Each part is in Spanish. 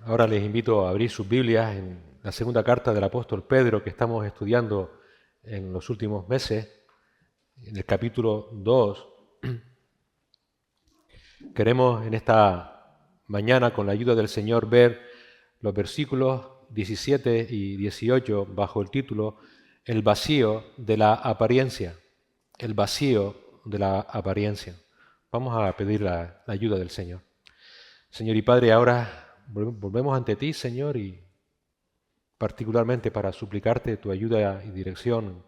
Ahora les invito a abrir sus Biblias en la segunda carta del apóstol Pedro que estamos estudiando en los últimos meses, en el capítulo 2. Queremos en esta mañana, con la ayuda del Señor, ver los versículos 17 y 18 bajo el título El vacío de la apariencia. El vacío de la apariencia. Vamos a pedir la ayuda del Señor. Señor y Padre, ahora volvemos ante ti, Señor, y particularmente para suplicarte tu ayuda y dirección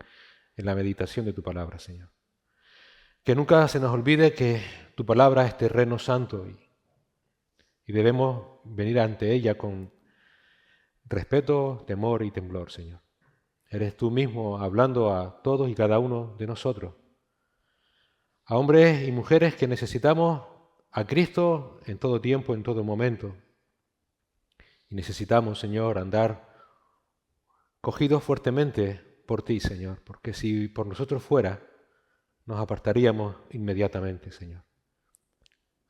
en la meditación de tu palabra, Señor. Que nunca se nos olvide que tu palabra es terreno santo y debemos venir ante ella con respeto, temor y temblor, Señor. Eres tú mismo hablando a todos y cada uno de nosotros, a hombres y mujeres que necesitamos a Cristo en todo tiempo, en todo momento. Y necesitamos, Señor, andar cogidos fuertemente por ti, Señor, porque si por nosotros fuera, nos apartaríamos inmediatamente, Señor.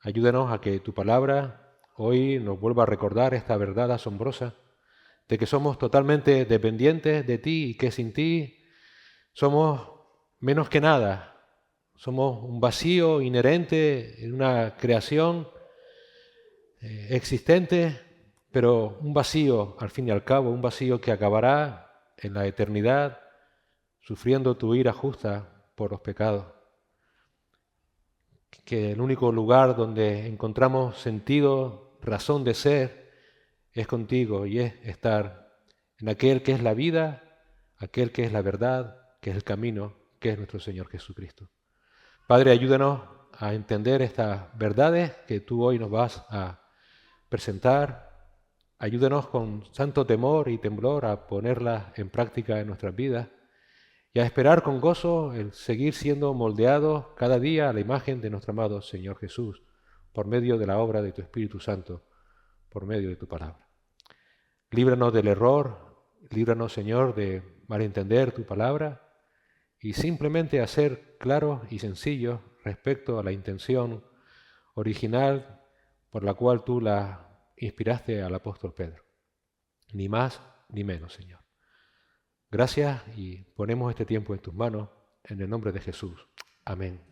Ayúdanos a que tu palabra hoy nos vuelva a recordar esta verdad asombrosa de que somos totalmente dependientes de ti y que sin ti somos menos que nada. Somos un vacío inherente en una creación existente, pero un vacío, al fin y al cabo, un vacío que acabará en la eternidad sufriendo tu ira justa por los pecados. Que el único lugar donde encontramos sentido, razón de ser, es contigo y es estar en aquel que es la vida, aquel que es la verdad, que es el camino, que es nuestro Señor Jesucristo. Padre, ayúdanos a entender estas verdades que tú hoy nos vas a presentar. Ayúdanos con santo temor y temblor a ponerlas en práctica en nuestras vidas y a esperar con gozo el seguir siendo moldeados cada día a la imagen de nuestro amado Señor Jesús, por medio de la obra de tu Espíritu Santo, por medio de tu palabra. Líbranos del error, líbranos, Señor, de malentender tu palabra y simplemente a ser claros y sencillos respecto a la intención original por la cual tú la inspiraste al apóstol Pedro. Ni más ni menos, Señor. Gracias y ponemos este tiempo en tus manos, en el nombre de Jesús. Amén.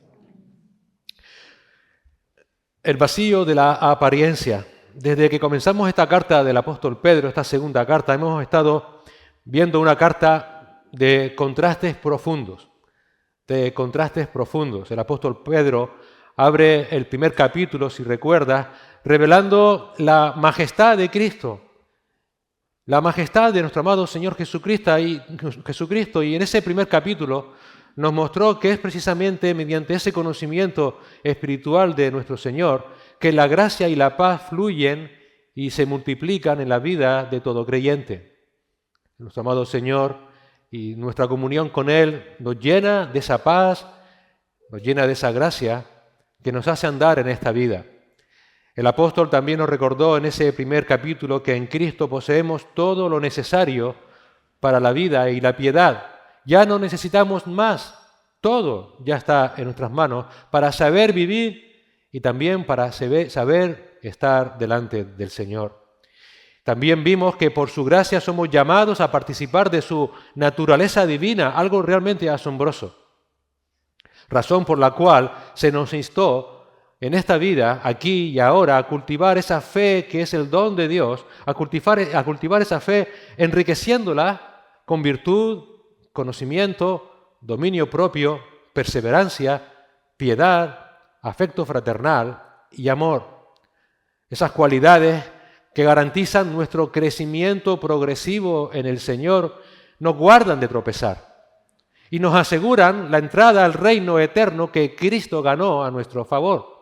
El vacío de la apariencia. Desde que comenzamos esta carta del apóstol Pedro, esta segunda carta, hemos estado viendo una carta de contrastes profundos. El apóstol Pedro abre el primer capítulo, si recuerdas, revelando la majestad de Cristo, la majestad de nuestro amado Señor Jesucristo, y en ese primer capítulo nos mostró que es precisamente mediante ese conocimiento espiritual de nuestro Señor que la gracia y la paz fluyen y se multiplican en la vida de todo creyente. Nuestro amado Señor y nuestra comunión con Él nos llena de esa paz, nos llena de esa gracia que nos hace andar en esta vida. El apóstol también nos recordó en ese primer capítulo que en Cristo poseemos todo lo necesario para la vida y la piedad. Ya no necesitamos más, todo ya está en nuestras manos para saber vivir y también para saber estar delante del Señor. También vimos que por su gracia somos llamados a participar de su naturaleza divina, algo realmente asombroso. Razón por la cual se nos instó en esta vida, aquí y ahora, a cultivar esa fe que es el don de Dios, a cultivar esa fe enriqueciéndola con virtud, conocimiento, dominio propio, perseverancia, piedad, afecto fraternal y amor. Esas cualidades que garantizan nuestro crecimiento progresivo en el Señor nos guardan de tropezar y nos aseguran la entrada al reino eterno que Cristo ganó a nuestro favor.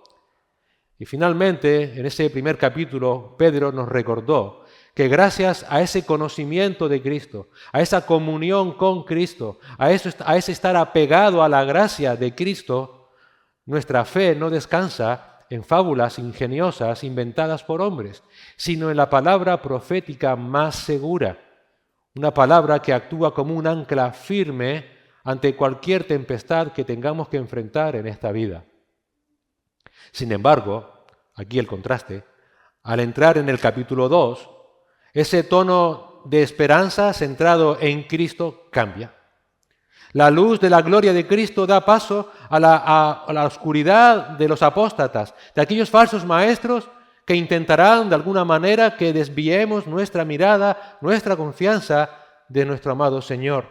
Y finalmente, en ese primer capítulo, Pedro nos recordó que gracias a ese conocimiento de Cristo, a esa comunión con Cristo, a ese estar apegado a la gracia de Cristo, nuestra fe no descansa en fábulas ingeniosas inventadas por hombres, sino en la palabra profética más segura, una palabra que actúa como un ancla firme ante cualquier tempestad que tengamos que enfrentar en esta vida. Sin embargo, aquí el contraste, al entrar en el capítulo 2, Ese tono de esperanza centrado en Cristo cambia. La luz de la gloria de Cristo da paso a la oscuridad de los apóstatas, de aquellos falsos maestros que intentarán de alguna manera que desviemos nuestra mirada, nuestra confianza de nuestro amado Señor.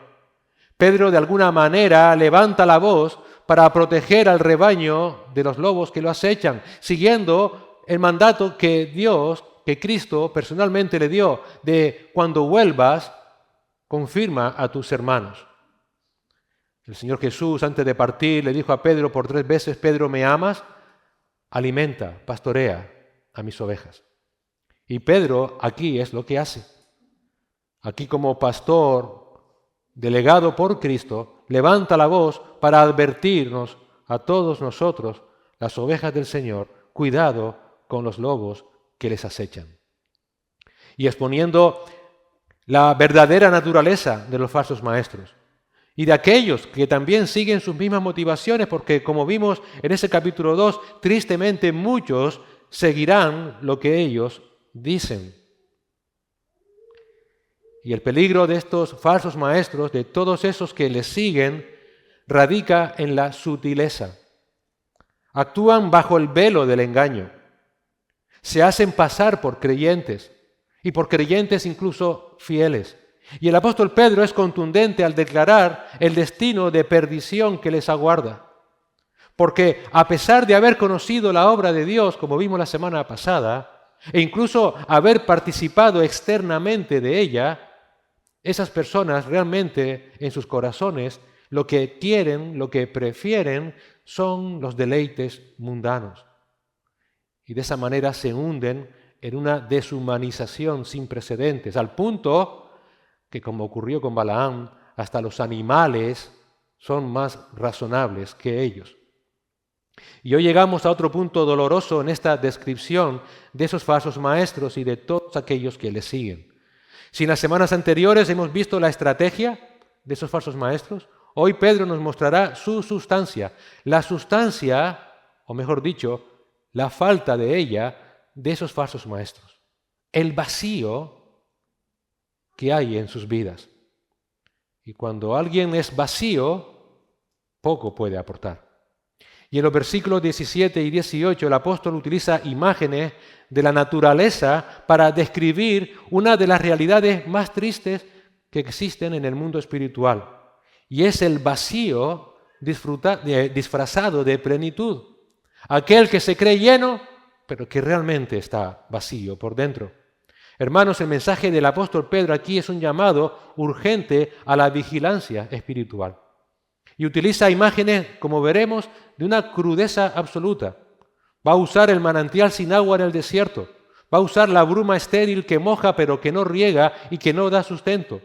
Pedro de alguna manera levanta la voz para proteger al rebaño de los lobos que lo acechan, siguiendo el mandato que Cristo personalmente le dio de cuando vuelvas, confirma a tus hermanos. El Señor Jesús, antes de partir, le dijo a Pedro por 3 veces: Pedro, ¿me amas? Alimenta, pastorea a mis ovejas. Y Pedro aquí es lo que hace. Aquí, como pastor delegado por Cristo, levanta la voz para advertirnos a todos nosotros, las ovejas del Señor: cuidado con los lobos que les acechan. Y exponiendo la verdadera naturaleza de los falsos maestros y de aquellos que también siguen sus mismas motivaciones, porque como vimos en ese capítulo 2, tristemente muchos seguirán lo que ellos dicen. Y el peligro de estos falsos maestros, de todos esos que les siguen, radica en la sutileza. Actúan bajo el velo del engaño. Se hacen pasar por creyentes, y por creyentes incluso fieles. Y el apóstol Pedro es contundente al declarar el destino de perdición que les aguarda. Porque a pesar de haber conocido la obra de Dios, como vimos la semana pasada, e incluso haber participado externamente de ella, esas personas realmente en sus corazones lo que quieren, lo que prefieren son los deleites mundanos. Y de esa manera se hunden en una deshumanización sin precedentes, al punto que, como ocurrió con Balaam, hasta los animales son más razonables que ellos. Y hoy llegamos a otro punto doloroso en esta descripción de esos falsos maestros y de todos aquellos que les siguen. Si en las semanas anteriores hemos visto la estrategia de esos falsos maestros, hoy Pedro nos mostrará su sustancia, la sustancia, o mejor dicho, la falta de ella, de esos falsos maestros. El vacío que hay en sus vidas. Y cuando alguien es vacío, poco puede aportar. Y en los versículos 17 y 18 el apóstol utiliza imágenes de la naturaleza para describir una de las realidades más tristes que existen en el mundo espiritual. Y es el vacío disfrazado de plenitud. Aquel que se cree lleno, pero que realmente está vacío por dentro. Hermanos, el mensaje del apóstol Pedro aquí es un llamado urgente a la vigilancia espiritual. Y utiliza imágenes, como veremos, de una crudeza absoluta. Va a usar el manantial sin agua en el desierto. Va a usar la bruma estéril que moja pero que no riega y que no da sustento.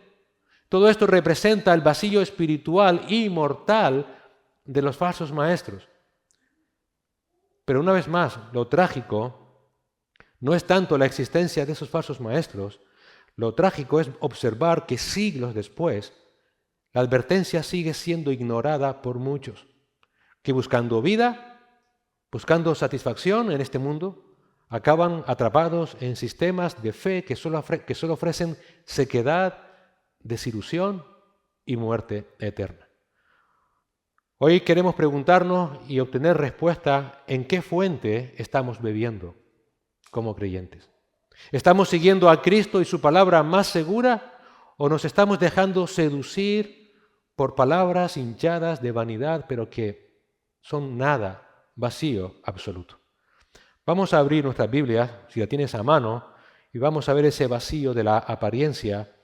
Todo esto representa el vacío espiritual y mortal de los falsos maestros. Pero una vez más, lo trágico no es tanto la existencia de esos falsos maestros, lo trágico es observar que siglos después la advertencia sigue siendo ignorada por muchos, que buscando vida, buscando satisfacción en este mundo, acaban atrapados en sistemas de fe que solo ofrecen sequedad, desilusión y muerte eterna. Hoy queremos preguntarnos y obtener respuesta en qué fuente estamos bebiendo como creyentes. ¿Estamos siguiendo a Cristo y su palabra más segura o nos estamos dejando seducir por palabras hinchadas de vanidad, pero que son nada, vacío absoluto? Vamos a abrir nuestra Biblia, si la tienes a mano, y vamos a ver ese vacío de la apariencia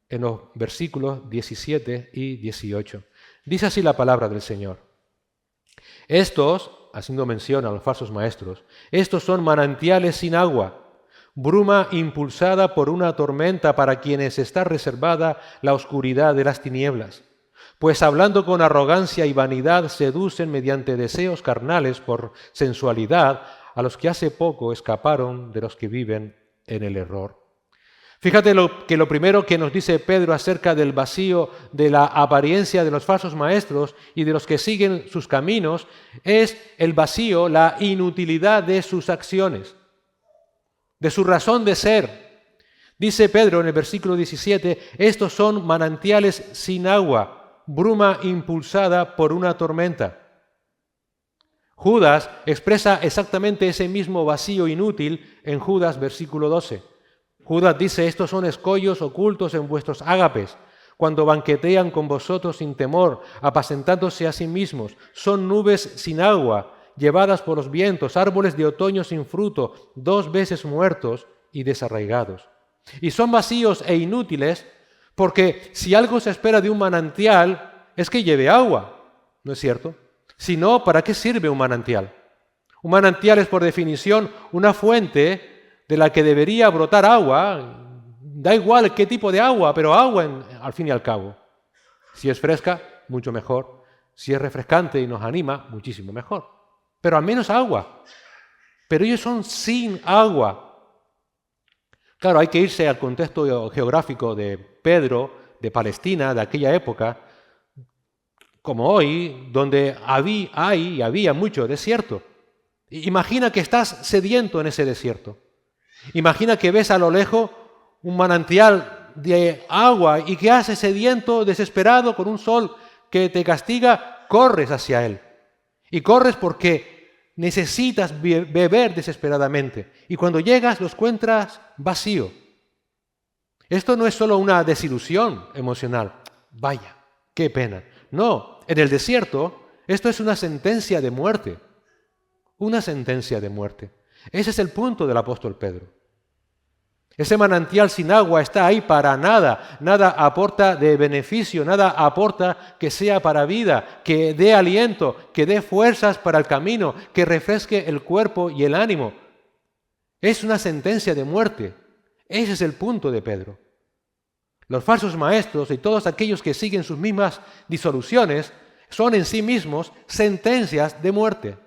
en los versículos 17 y 18. Dice así la palabra del Señor: estos, haciendo mención a los falsos maestros, estos son manantiales sin agua, bruma impulsada por una tormenta para quienes está reservada la oscuridad de las tinieblas. Pues hablando con arrogancia y vanidad seducen mediante deseos carnales por sensualidad a los que hace poco escaparon de los que viven en el error. Fíjate que lo primero que nos dice Pedro acerca del vacío de la apariencia de los falsos maestros y de los que siguen sus caminos es el vacío, la inutilidad de sus acciones, de su razón de ser, Dice Pedro en el versículo 17, estos son manantiales sin agua, bruma impulsada por una tormenta. Judas expresa exactamente ese mismo vacío inútil en Judas versículo 12. Judas dice, estos son escollos ocultos en vuestros ágapes, cuando banquetean con vosotros sin temor, apacentándose a sí mismos. Son nubes sin agua, llevadas por los vientos, árboles de otoño sin fruto, 2 veces muertos y desarraigados. Y son vacíos e inútiles porque si algo se espera de un manantial es que lleve agua, ¿no es cierto? Si no, ¿para qué sirve un manantial? Un manantial es por definición una fuente de la que debería brotar agua, da igual qué tipo de agua, pero agua al fin y al cabo. Si es fresca, mucho mejor. Si es refrescante y nos anima, muchísimo mejor. Pero al menos agua. Pero ellos son sin agua. Claro, hay que irse al contexto geográfico de Pedro, de Palestina, de aquella época, como hoy, donde había mucho desierto. Imagina que estás sediento en ese desierto. Imagina que ves a lo lejos un manantial de agua y que haces sediento, desesperado, con un sol que te castiga, corres hacia él. Y corres porque necesitas beber desesperadamente. Y cuando llegas lo encuentras vacío. Esto no es solo una desilusión emocional. Vaya, qué pena. No, en el desierto esto es una sentencia de muerte. Una sentencia de muerte. Ese es el punto del apóstol Pedro. Ese manantial sin agua está ahí para nada. Nada aporta de beneficio, nada aporta que sea para vida, que dé aliento, que dé fuerzas para el camino, que refresque el cuerpo y el ánimo. Es una sentencia de muerte. Ese es el punto de Pedro. Los falsos maestros y todos aquellos que siguen sus mismas disoluciones son en sí mismos sentencias de muerte.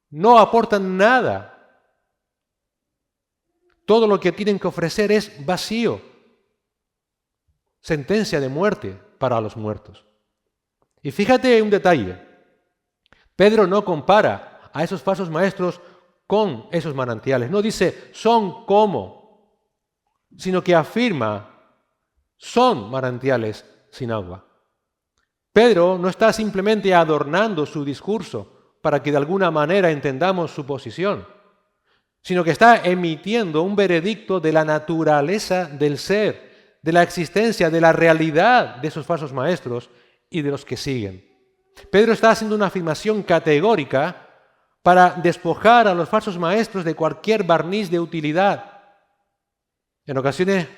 No aportan nada. Todo lo que tienen que ofrecer es vacío. Sentencia de muerte para los muertos. Y fíjate un detalle. Pedro no compara a esos falsos maestros con esos manantiales. No dice, son como, sino que afirma, son manantiales sin agua. Pedro no está simplemente adornando su discurso para que de alguna manera entendamos su posición, sino que está emitiendo un veredicto de la naturaleza del ser, de la existencia, de la realidad de esos falsos maestros y de los que siguen. Pedro está haciendo una afirmación categórica para despojar a los falsos maestros de cualquier barniz de utilidad. En ocasiones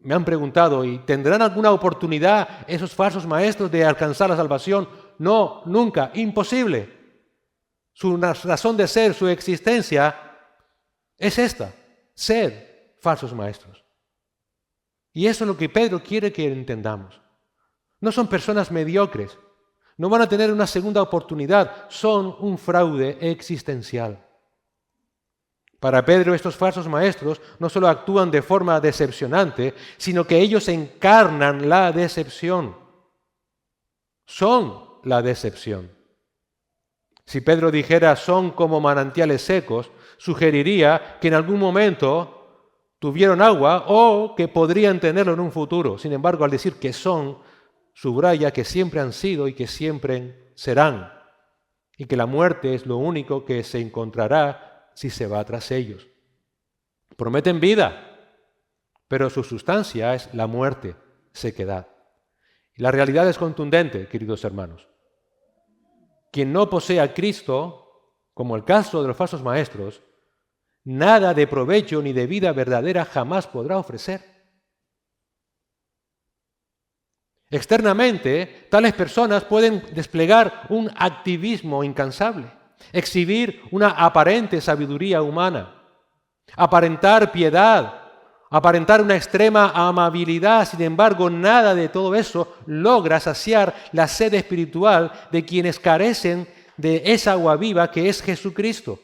me han preguntado, ¿y tendrán alguna oportunidad esos falsos maestros de alcanzar la salvación? No, nunca, imposible. Su razón de ser, su existencia, es esta, ser falsos maestros. Y eso es lo que Pedro quiere que entendamos. No son personas mediocres, no van a tener una segunda oportunidad, son un fraude existencial. Para Pedro estos falsos maestros no solo actúan de forma decepcionante, sino que ellos encarnan la decepción. Son la decepción. Si Pedro dijera son como manantiales secos, sugeriría que en algún momento tuvieron agua o que podrían tenerlo en un futuro. Sin embargo, al decir que son, subraya que siempre han sido y que siempre serán, y que la muerte es lo único que se encontrará si se va tras ellos. Prometen vida, pero su sustancia es la muerte, sequedad. Y la realidad es contundente, queridos hermanos. Quien no posee a Cristo, como el caso de los falsos maestros, nada de provecho ni de vida verdadera jamás podrá ofrecer. Externamente, tales personas pueden desplegar un activismo incansable, exhibir una aparente sabiduría humana, aparentar piedad, aparentar una extrema amabilidad. Sin embargo, nada de todo eso logra saciar la sed espiritual de quienes carecen de esa agua viva que es Jesucristo.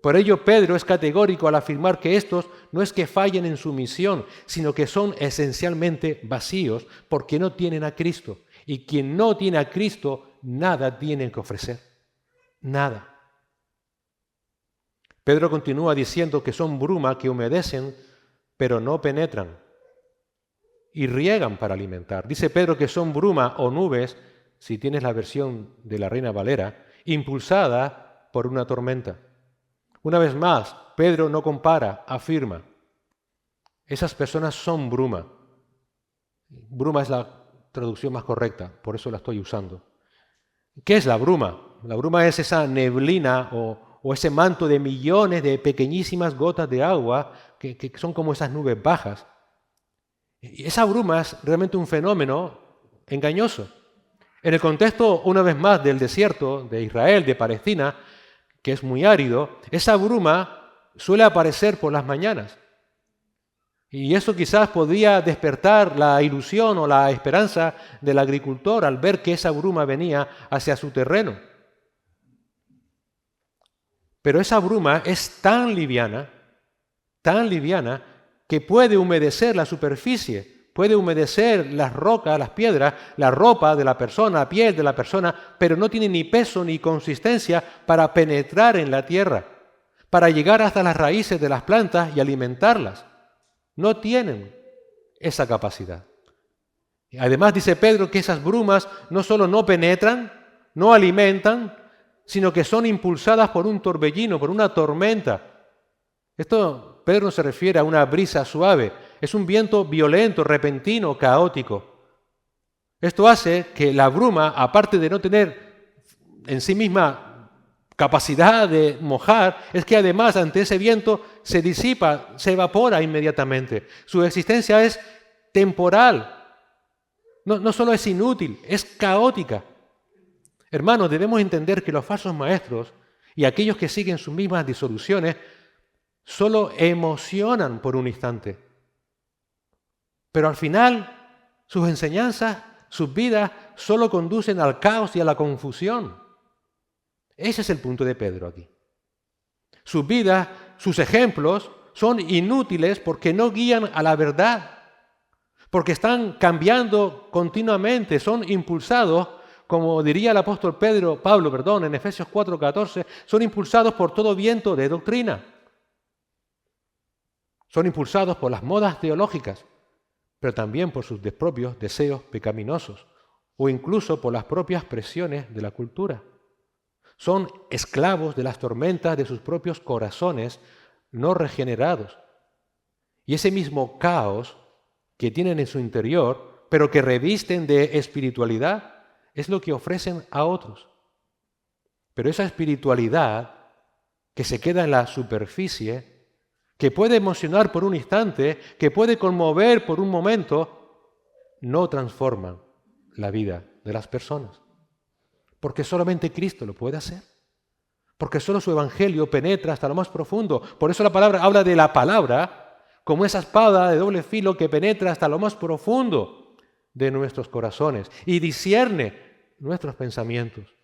Por ello, Pedro es categórico al afirmar que estos no es que fallen en su misión, sino que son esencialmente vacíos porque no tienen a Cristo. Y quien no tiene a Cristo, nada tiene que ofrecer. Nada. Pedro continúa diciendo que son bruma que humedecen pero no penetran, y riegan para alimentar. Dice Pedro que son bruma o nubes, si tienes la versión de la Reina Valera, impulsada por una tormenta. Una vez más, Pedro no compara, afirma. Esas personas son bruma. Bruma es la traducción más correcta, por eso la estoy usando. ¿Qué es la bruma? La bruma es esa neblina o ese manto de millones de pequeñísimas gotas de agua que son como esas nubes bajas. Y esa bruma es realmente un fenómeno engañoso. En el contexto, una vez más, del desierto de Israel, de Palestina, que es muy árido, esa bruma suele aparecer por las mañanas. Y eso quizás podría despertar la ilusión o la esperanza del agricultor al ver que esa bruma venía hacia su terreno. Pero esa bruma es tan liviana, que puede humedecer la superficie, puede humedecer las rocas, las piedras, la ropa de la persona, la piel de la persona, pero no tiene ni peso ni consistencia para penetrar en la tierra, para llegar hasta las raíces de las plantas y alimentarlas. No tienen esa capacidad. Además dice Pedro que esas brumas no solo no penetran, no alimentan, sino que son impulsadas por un torbellino, por una tormenta. Esto, Pedro no se refiere a una brisa suave, es un viento violento, repentino, caótico. Esto hace que la bruma, aparte de no tener en sí misma capacidad de mojar, es que además ante ese viento se disipa, se evapora inmediatamente. Su existencia es temporal. No solo es inútil, es caótica. Hermanos, debemos entender que los falsos maestros y aquellos que siguen sus mismas disoluciones solo emocionan por un instante. Pero al final, sus enseñanzas, sus vidas, solo conducen al caos y a la confusión. Ese es el punto de Pedro aquí. Sus vidas, sus ejemplos, son inútiles porque no guían a la verdad, porque están cambiando continuamente, son impulsados, como diría el apóstol Pablo, en Efesios 4:14, son impulsados por todo viento de doctrina. Son impulsados por las modas teológicas, pero también por sus propios deseos pecaminosos o incluso por las propias presiones de la cultura. Son esclavos de las tormentas de sus propios corazones no regenerados. Y ese mismo caos que tienen en su interior, pero que revisten de espiritualidad, es lo que ofrecen a otros. Pero esa espiritualidad que se queda en la superficie, que puede emocionar por un instante, que puede conmover por un momento, no transforman la vida de las personas. Porque solamente Cristo lo puede hacer. Porque solo su evangelio penetra hasta lo más profundo. Por eso la palabra habla de la palabra como esa espada de doble filo que penetra hasta lo más profundo de nuestros corazones y discierne nuestros pensamientos.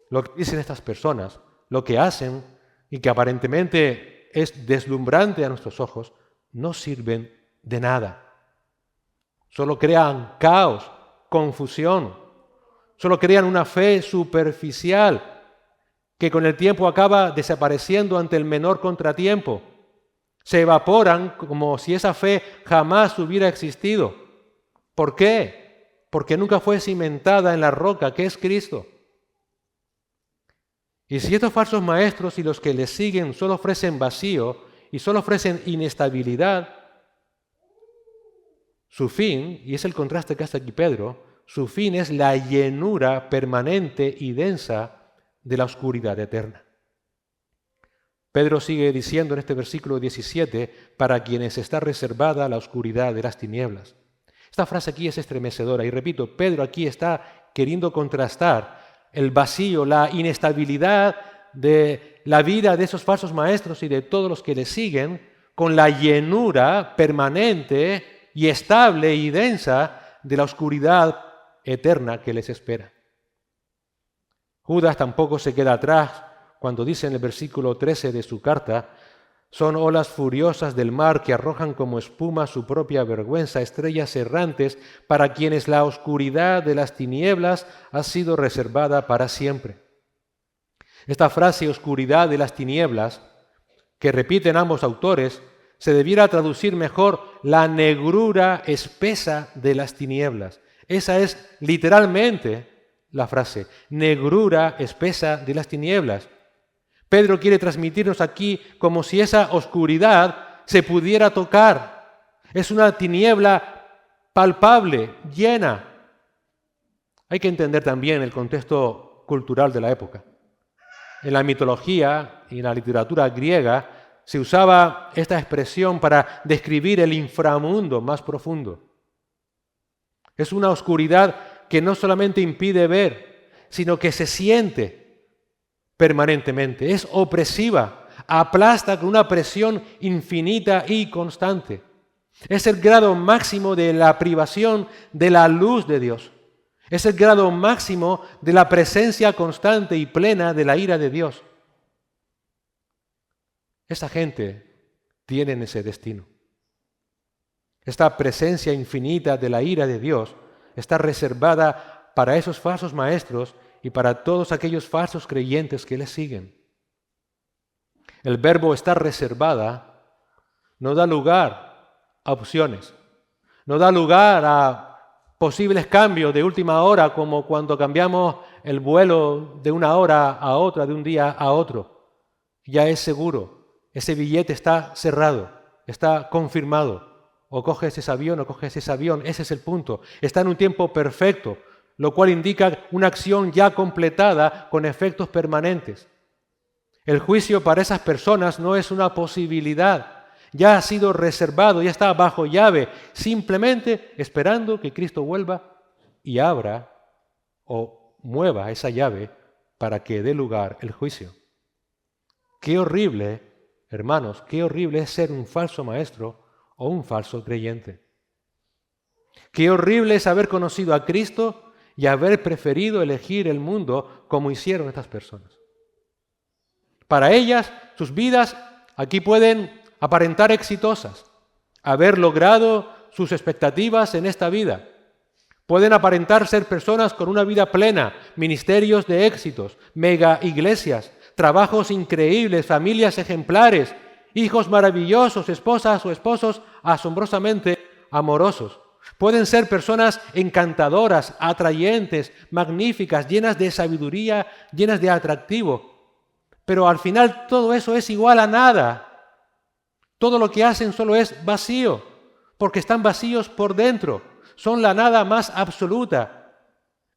Lo que dicen estas personas, lo que hacen y que aparentemente es deslumbrante a nuestros ojos, no sirven de nada. Solo crean caos, confusión. Solo crean una fe superficial que con el tiempo acaba desapareciendo ante el menor contratiempo. Se evaporan como si esa fe jamás hubiera existido. ¿Por qué? Porque nunca fue cimentada en la roca que es Cristo. Y si estos falsos maestros y los que les siguen solo ofrecen vacío y solo ofrecen inestabilidad, su fin, y es el contraste que hace aquí Pedro, su fin es la llenura permanente y densa de la oscuridad eterna. Pedro sigue diciendo en este versículo 17, para quienes está reservada la oscuridad de las tinieblas. Esta frase aquí es estremecedora y repito, Pedro aquí está queriendo contrastar el vacío, la inestabilidad de la vida de esos falsos maestros y de todos los que les siguen con la llenura permanente y estable y densa de la oscuridad eterna que les espera. Judas tampoco se queda atrás cuando dice en el versículo 13 de su carta, son olas furiosas del mar que arrojan como espuma su propia vergüenza, estrellas errantes para quienes la oscuridad de las tinieblas ha sido reservada para siempre. Esta frase, oscuridad de las tinieblas, que repiten ambos autores, se debiera traducir mejor la negrura espesa de las tinieblas. Esa es literalmente la frase, negrura espesa de las tinieblas. Pedro quiere transmitirnos aquí como si esa oscuridad se pudiera tocar. Es una tiniebla palpable, llena. Hay que entender también el contexto cultural de la época. En la mitología y en la literatura griega se usaba esta expresión para describir el inframundo más profundo. Es una oscuridad que no solamente impide ver, sino que se siente permanentemente. Es opresiva, aplasta con una presión infinita y constante. Es el grado máximo de la privación de la luz de Dios. Es el grado máximo de la presencia constante y plena de la ira de Dios. Esa gente tiene ese destino. Esta presencia infinita de la ira de Dios está reservada para esos falsos maestros y para todos aquellos falsos creyentes que les siguen. El verbo estar reservada no da lugar a opciones, no da lugar a posibles cambios de última hora, como cuando cambiamos el vuelo de una hora a otra, de un día a otro. Ya es seguro, ese billete está cerrado, está confirmado. O coges ese avión o coges ese avión, ese es el punto. Está en un tiempo perfecto, lo cual indica una acción ya completada con efectos permanentes. El juicio para esas personas no es una posibilidad. Ya ha sido reservado, ya está bajo llave, simplemente esperando que Cristo vuelva y abra o mueva esa llave para que dé lugar el juicio. Qué horrible, hermanos, qué horrible es ser un falso maestro o un falso creyente. Qué horrible es haber conocido a Cristo y haber preferido elegir el mundo como hicieron estas personas. Para ellas, sus vidas aquí pueden aparentar exitosas, haber logrado sus expectativas en esta vida. Pueden aparentar ser personas con una vida plena, ministerios de éxitos, mega iglesias, trabajos increíbles, familias ejemplares, hijos maravillosos, esposas o esposos asombrosamente amorosos. Pueden ser personas encantadoras, atrayentes, magníficas, llenas de sabiduría, llenas de atractivo. Pero al final todo eso es igual a nada. Todo lo que hacen solo es vacío, porque están vacíos por dentro. Son la nada más absoluta.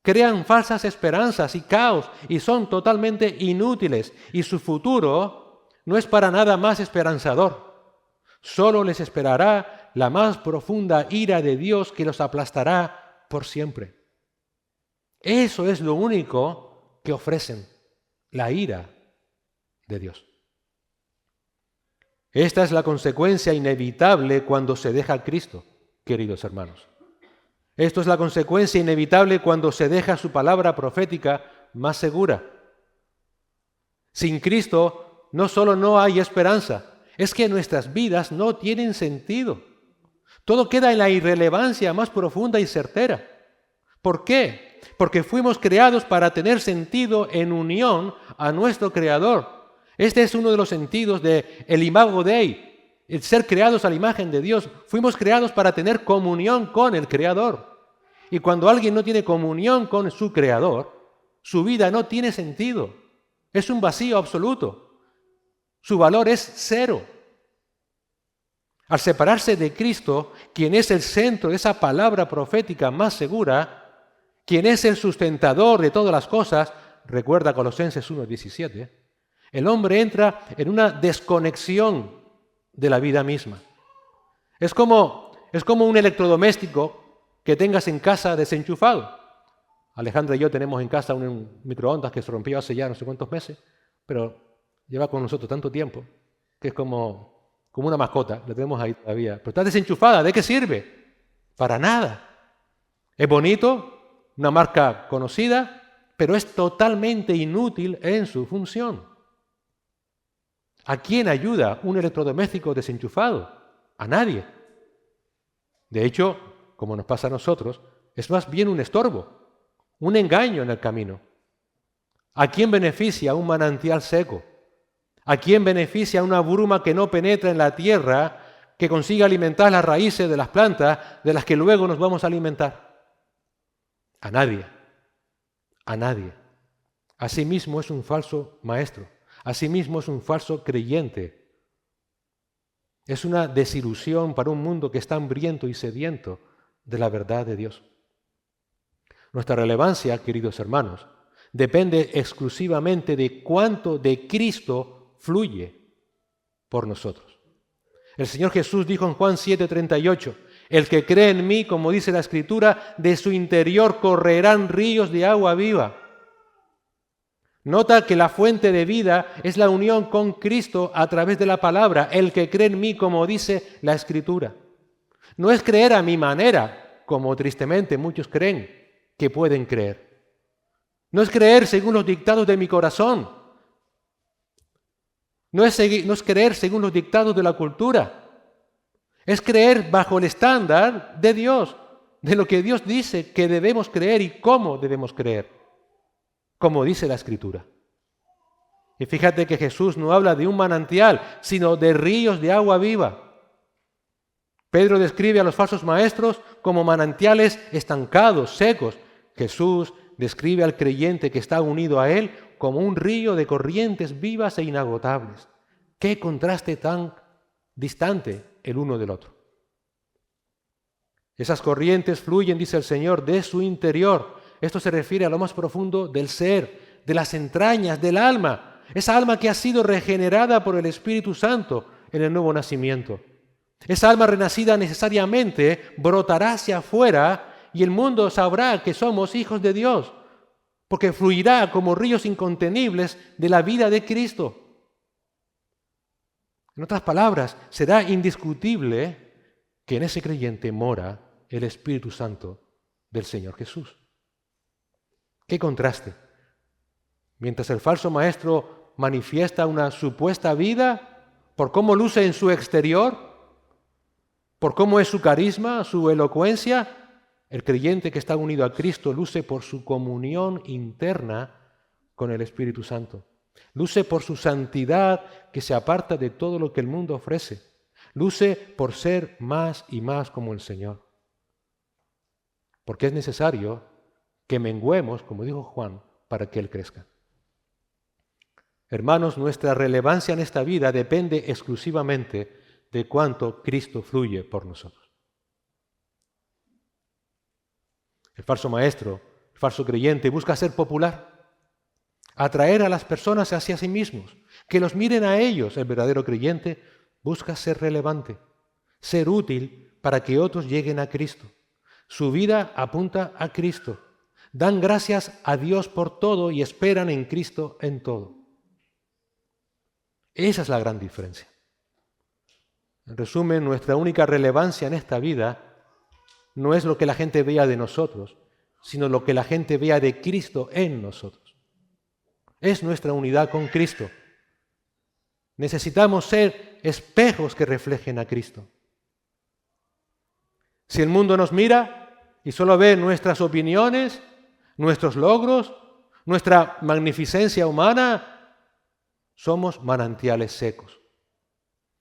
Crean falsas esperanzas y caos y son totalmente inútiles. Y su futuro no es para nada más esperanzador. Solo les esperará la más profunda ira de Dios que los aplastará por siempre. Eso es lo único que ofrecen, la ira de Dios. Esta es la consecuencia inevitable cuando se deja a Cristo, queridos hermanos. Esto es la consecuencia inevitable cuando se deja su palabra profética más segura. Sin Cristo no solo no hay esperanza, es que nuestras vidas no tienen sentido. Todo queda en la irrelevancia más profunda y certera. ¿Por qué? Porque fuimos creados para tener sentido en unión a nuestro Creador. Este es uno de los sentidos del imago Dei, el ser creados a la imagen de Dios. Fuimos creados para tener comunión con el Creador. Y cuando alguien no tiene comunión con su Creador, su vida no tiene sentido. Es un vacío absoluto. Su valor es cero. Al separarse de Cristo, quien es el centro de esa palabra profética más segura, quien es el sustentador de todas las cosas, recuerda Colosenses 1:17, el hombre entra en una desconexión de la vida misma. Es como un electrodoméstico que tengas en casa desenchufado. Alejandra y yo tenemos en casa un microondas que se rompió hace ya no sé cuántos meses, pero lleva con nosotros tanto tiempo que es como una mascota, la tenemos ahí todavía. Pero está desenchufada, ¿de qué sirve? Para nada. Es bonito, una marca conocida, pero es totalmente inútil en su función. ¿A quién ayuda un electrodoméstico desenchufado? A nadie. De hecho, como nos pasa a nosotros, es más bien un estorbo, un engaño en el camino. ¿A quién beneficia un manantial seco? ¿A quién beneficia una bruma que no penetra en la tierra que consiga alimentar las raíces de las plantas de las que luego nos vamos a alimentar. A nadie. A nadie. Asimismo es un falso maestro. Asimismo es un falso creyente. Es una desilusión para un mundo que está hambriento y sediento de la verdad de Dios. Nuestra relevancia, queridos hermanos, depende exclusivamente de cuánto de Cristo fluye por nosotros. El Señor Jesús dijo en Juan 7:38, el que cree en mí, como dice la Escritura, de su interior correrán ríos de agua viva. Nota que la fuente de vida es la unión con Cristo a través de la palabra, el que cree en mí, como dice la Escritura. No es creer a mi manera, como tristemente muchos creen que pueden creer. No es creer según los dictados de mi corazón. No es creer según los dictados de la cultura. Es creer bajo el estándar de Dios, de lo que Dios dice que debemos creer y cómo debemos creer, como dice la Escritura. Y fíjate que Jesús no habla de un manantial, sino de ríos de agua viva. Pedro describe a los falsos maestros como manantiales estancados, secos. Jesús describe al creyente que está unido a él como un río de corrientes vivas e inagotables. ¡Qué contraste tan distante el uno del otro! Esas corrientes fluyen, dice el Señor, de su interior. Esto se refiere a lo más profundo del ser, de las entrañas, del alma. Esa alma que ha sido regenerada por el Espíritu Santo en el nuevo nacimiento. Esa alma renacida necesariamente brotará hacia afuera y el mundo sabrá que somos hijos de Dios, porque fluirá como ríos incontenibles de la vida de Cristo. En otras palabras, será indiscutible que en ese creyente mora el Espíritu Santo del Señor Jesús. ¡Qué contraste! Mientras el falso maestro manifiesta una supuesta vida por cómo luce en su exterior, por cómo es su carisma, su elocuencia, el creyente que está unido a Cristo luce por su comunión interna con el Espíritu Santo. Luce por su santidad que se aparta de todo lo que el mundo ofrece. Luce por ser más y más como el Señor. Porque es necesario que menguemos, como dijo Juan, para que Él crezca. Hermanos, nuestra relevancia en esta vida depende exclusivamente de cuánto Cristo fluye por nosotros. El falso maestro, el falso creyente busca ser popular, atraer a las personas hacia sí mismos, que los miren a ellos. El verdadero creyente busca ser relevante, ser útil para que otros lleguen a Cristo. Su vida apunta a Cristo. Dan gracias a Dios por todo y esperan en Cristo en todo. Esa es la gran diferencia. En resumen, nuestra única relevancia en esta vida no es lo que la gente vea de nosotros, sino lo que la gente vea de Cristo en nosotros. Es nuestra unidad con Cristo. Necesitamos ser espejos que reflejen a Cristo. Si el mundo nos mira y solo ve nuestras opiniones, nuestros logros, nuestra magnificencia humana, somos manantiales secos.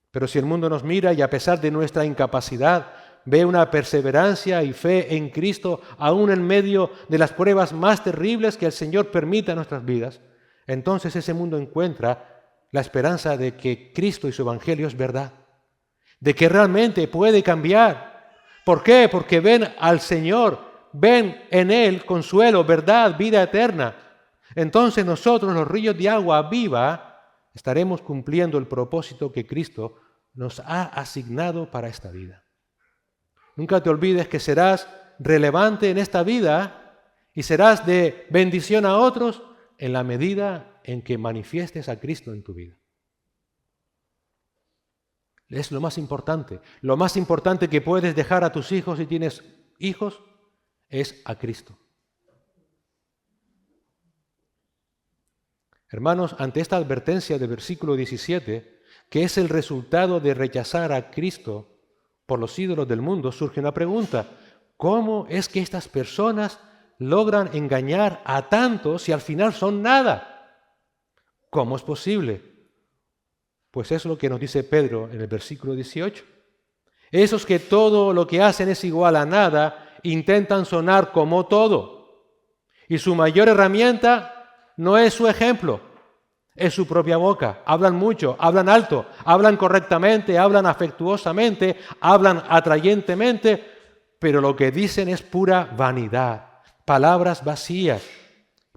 Pero si el mundo nos mira y a pesar de nuestra incapacidad, ve una perseverancia y fe en Cristo, aún en medio de las pruebas más terribles que el Señor permite en nuestras vidas, entonces ese mundo encuentra la esperanza de que Cristo y su Evangelio es verdad, de que realmente puede cambiar. ¿Por qué? Porque ven al Señor, ven en Él consuelo, verdad, vida eterna. Entonces nosotros, los ríos de agua viva, estaremos cumpliendo el propósito que Cristo nos ha asignado para esta vida. Nunca te olvides que serás relevante en esta vida y serás de bendición a otros en la medida en que manifiestes a Cristo en tu vida. Es lo más importante. Lo más importante que puedes dejar a tus hijos si tienes hijos es a Cristo. Hermanos, ante esta advertencia del versículo 17, que es el resultado de rechazar a Cristo por los ídolos del mundo, surge una pregunta. ¿Cómo es que estas personas logran engañar a tantos si al final son nada? ¿Cómo es posible? Pues es lo que nos dice Pedro en el versículo 18. Esos que todo lo que hacen es igual a nada, intentan sonar como todo. Y su mayor herramienta no es su ejemplo, es su propia boca. Hablan mucho, hablan alto, hablan correctamente, hablan afectuosamente, hablan atrayentemente, pero lo que dicen es pura vanidad, palabras vacías.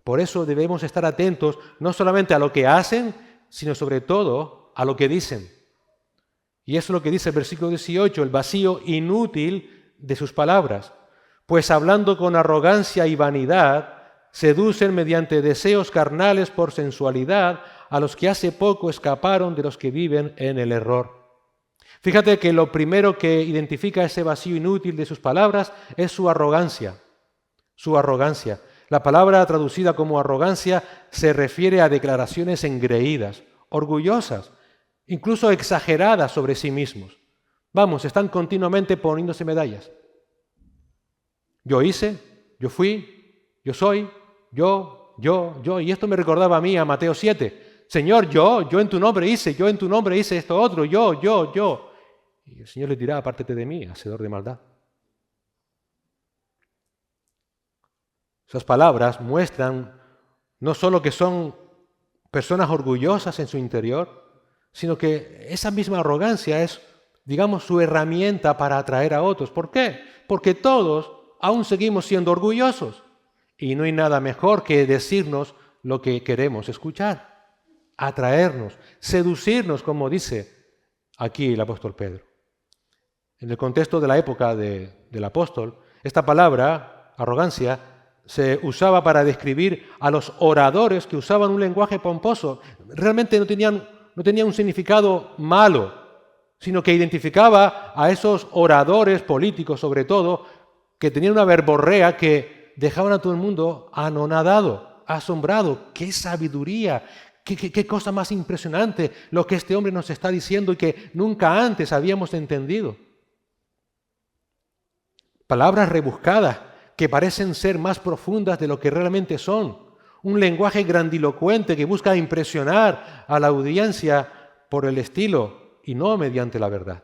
Por eso debemos estar atentos no solamente a lo que hacen, sino sobre todo a lo que dicen. Y eso es lo que dice el versículo 18, el vacío inútil de sus palabras. Pues hablando con arrogancia y vanidad, seducen mediante deseos carnales por sensualidad a los que hace poco escaparon de los que viven en el error. Fíjate que lo primero que identifica ese vacío inútil de sus palabras es su arrogancia. Su arrogancia. La palabra traducida como arrogancia se refiere a declaraciones engreídas, orgullosas, incluso exageradas sobre sí mismos. Vamos, están continuamente poniéndose medallas. Yo hice, yo fui, yo soy, yo, y esto me recordaba a mí a Mateo 7. Señor, yo en tu nombre hice, yo en tu nombre hice esto otro, yo. Y el Señor le dirá, apártate de mí, hacedor de maldad. Esas palabras muestran no solo que son personas orgullosas en su interior, sino que esa misma arrogancia es, digamos, su herramienta para atraer a otros. ¿Por qué? Porque todos aún seguimos siendo orgullosos y no hay nada mejor que decirnos lo que queremos escuchar, atraernos, seducirnos, como dice aquí el apóstol Pedro. En el contexto de la época del apóstol, esta palabra, arrogancia, se usaba para describir a los oradores que usaban un lenguaje pomposo. Realmente no tenía un significado malo, sino que identificaba a esos oradores políticos, sobre todo, que tenían una verborrea que dejaban a todo el mundo anonadado, asombrado. ¡Qué sabiduría! ¡Qué cosa más impresionante lo que este hombre nos está diciendo y que nunca antes habíamos entendido! Palabras rebuscadas que parecen ser más profundas de lo que realmente son. Un lenguaje grandilocuente que busca impresionar a la audiencia por el estilo y no mediante la verdad.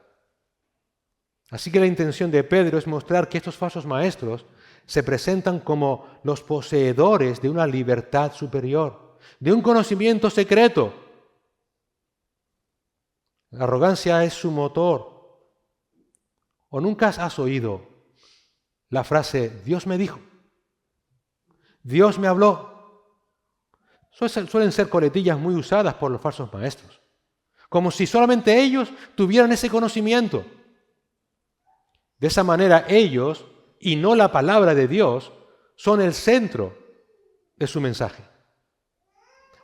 Así que la intención de Pedro es mostrar que estos falsos maestros se presentan como los poseedores de una libertad superior, de un conocimiento secreto. La arrogancia es su motor. ¿O nunca has oído la frase, Dios me dijo, Dios me habló? Suelen ser coletillas muy usadas por los falsos maestros, como si solamente ellos tuvieran ese conocimiento. De esa manera ellos, y no la palabra de Dios, son el centro de su mensaje.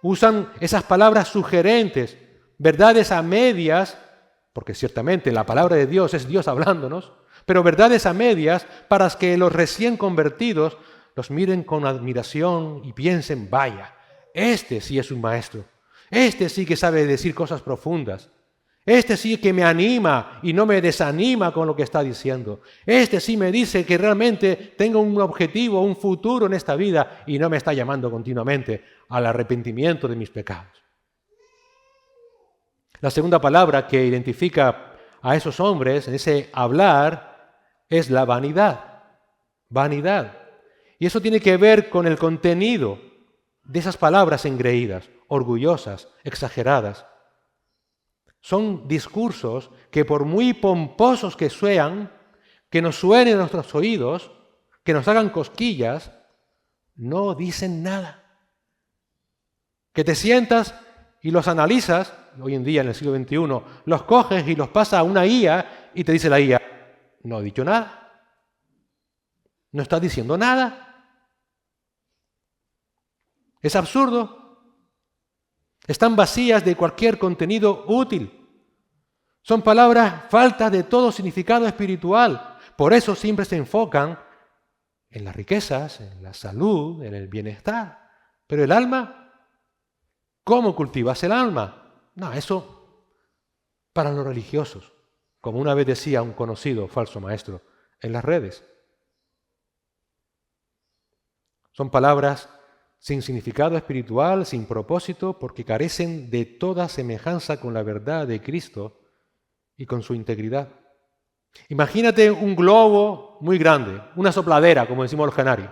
Usan esas palabras sugerentes, verdades a medias, porque ciertamente la palabra de Dios es Dios hablándonos, pero verdades a medias para que los recién convertidos los miren con admiración y piensen, vaya, este sí es un maestro, este sí que sabe decir cosas profundas, este sí que me anima y no me desanima con lo que está diciendo, este sí me dice que realmente tengo un objetivo, un futuro en esta vida y no me está llamando continuamente al arrepentimiento de mis pecados. La segunda palabra que identifica a esos hombres en ese hablar es la vanidad. Vanidad. Y eso tiene que ver con el contenido de esas palabras engreídas, orgullosas, exageradas. Son discursos que por muy pomposos que sean, que nos suenen a nuestros oídos, que nos hagan cosquillas, no dicen nada. Que te sientas y los analizas, hoy en día en el siglo XXI, los coges y los pasas a una IA y te dice la IA, no ha dicho nada, no está diciendo nada. Es absurdo. Están vacías de cualquier contenido útil. Son palabras faltas de todo significado espiritual. Por eso siempre se enfocan en las riquezas, en la salud, en el bienestar. Pero el alma, ¿cómo cultivas el alma? No, eso para los religiosos, como una vez decía un conocido falso maestro en las redes. Son palabras sin significado espiritual, sin propósito, porque carecen de toda semejanza con la verdad de Cristo y con su integridad. Imagínate un globo muy grande, una sopladera, como decimos los canarios.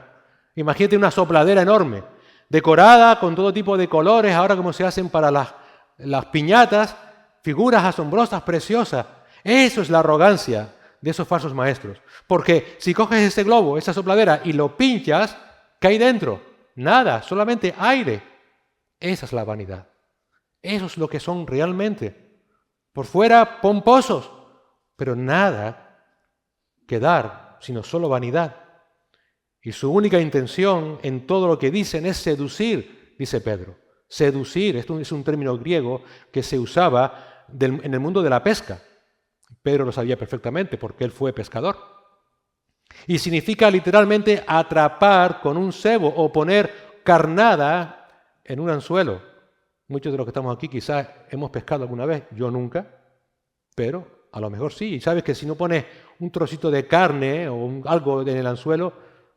Imagínate una sopladera enorme, decorada con todo tipo de colores, ahora como se hacen para las piñatas, figuras asombrosas, preciosas. Eso es la arrogancia de esos falsos maestros. Porque si coges ese globo, esa sopladera, y lo pinchas, ¿qué hay dentro? Nada, solamente aire. Esa es la vanidad. Eso es lo que son realmente. Por fuera, pomposos, pero nada que dar, sino solo vanidad. Y su única intención en todo lo que dicen es seducir, dice Pedro. Seducir, esto es un término griego que se usaba en el mundo de la pesca. Pedro lo sabía perfectamente porque él fue pescador. Y significa literalmente atrapar con un cebo o poner carnada en un anzuelo. Muchos de los que estamos aquí quizás hemos pescado alguna vez, yo nunca, pero a lo mejor sí. Y sabes que si no pones un trocito de carne o algo en el anzuelo,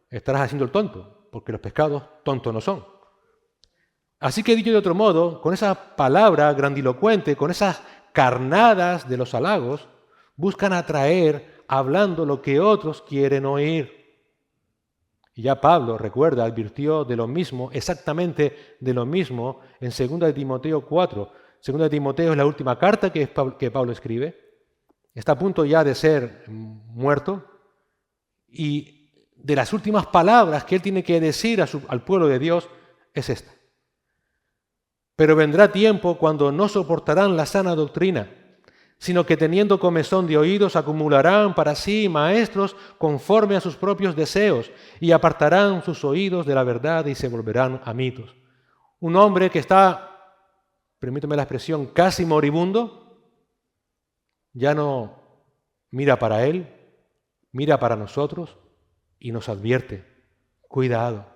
estarás haciendo el tonto, porque los pescados tontos no son. Así que dicho de otro modo, con esa palabra grandilocuente, con esas carnadas de los halagos, buscan atraer hablando lo que otros quieren oír. Y ya Pablo, recuerda, advirtió de lo mismo, exactamente de lo mismo, en 2 de Timoteo 4. 2 de Timoteo es la última carta que Pablo escribe. Está a punto ya de ser muerto. Y de las últimas palabras que él tiene que decir al pueblo de Dios es esta. Pero vendrá tiempo cuando no soportarán la sana doctrina, sino que teniendo comezón de oídos acumularán para sí maestros conforme a sus propios deseos y apartarán sus oídos de la verdad y se volverán a mitos. Un hombre que está, permíteme la expresión, casi moribundo, ya no mira para él, mira para nosotros y nos advierte, cuidado,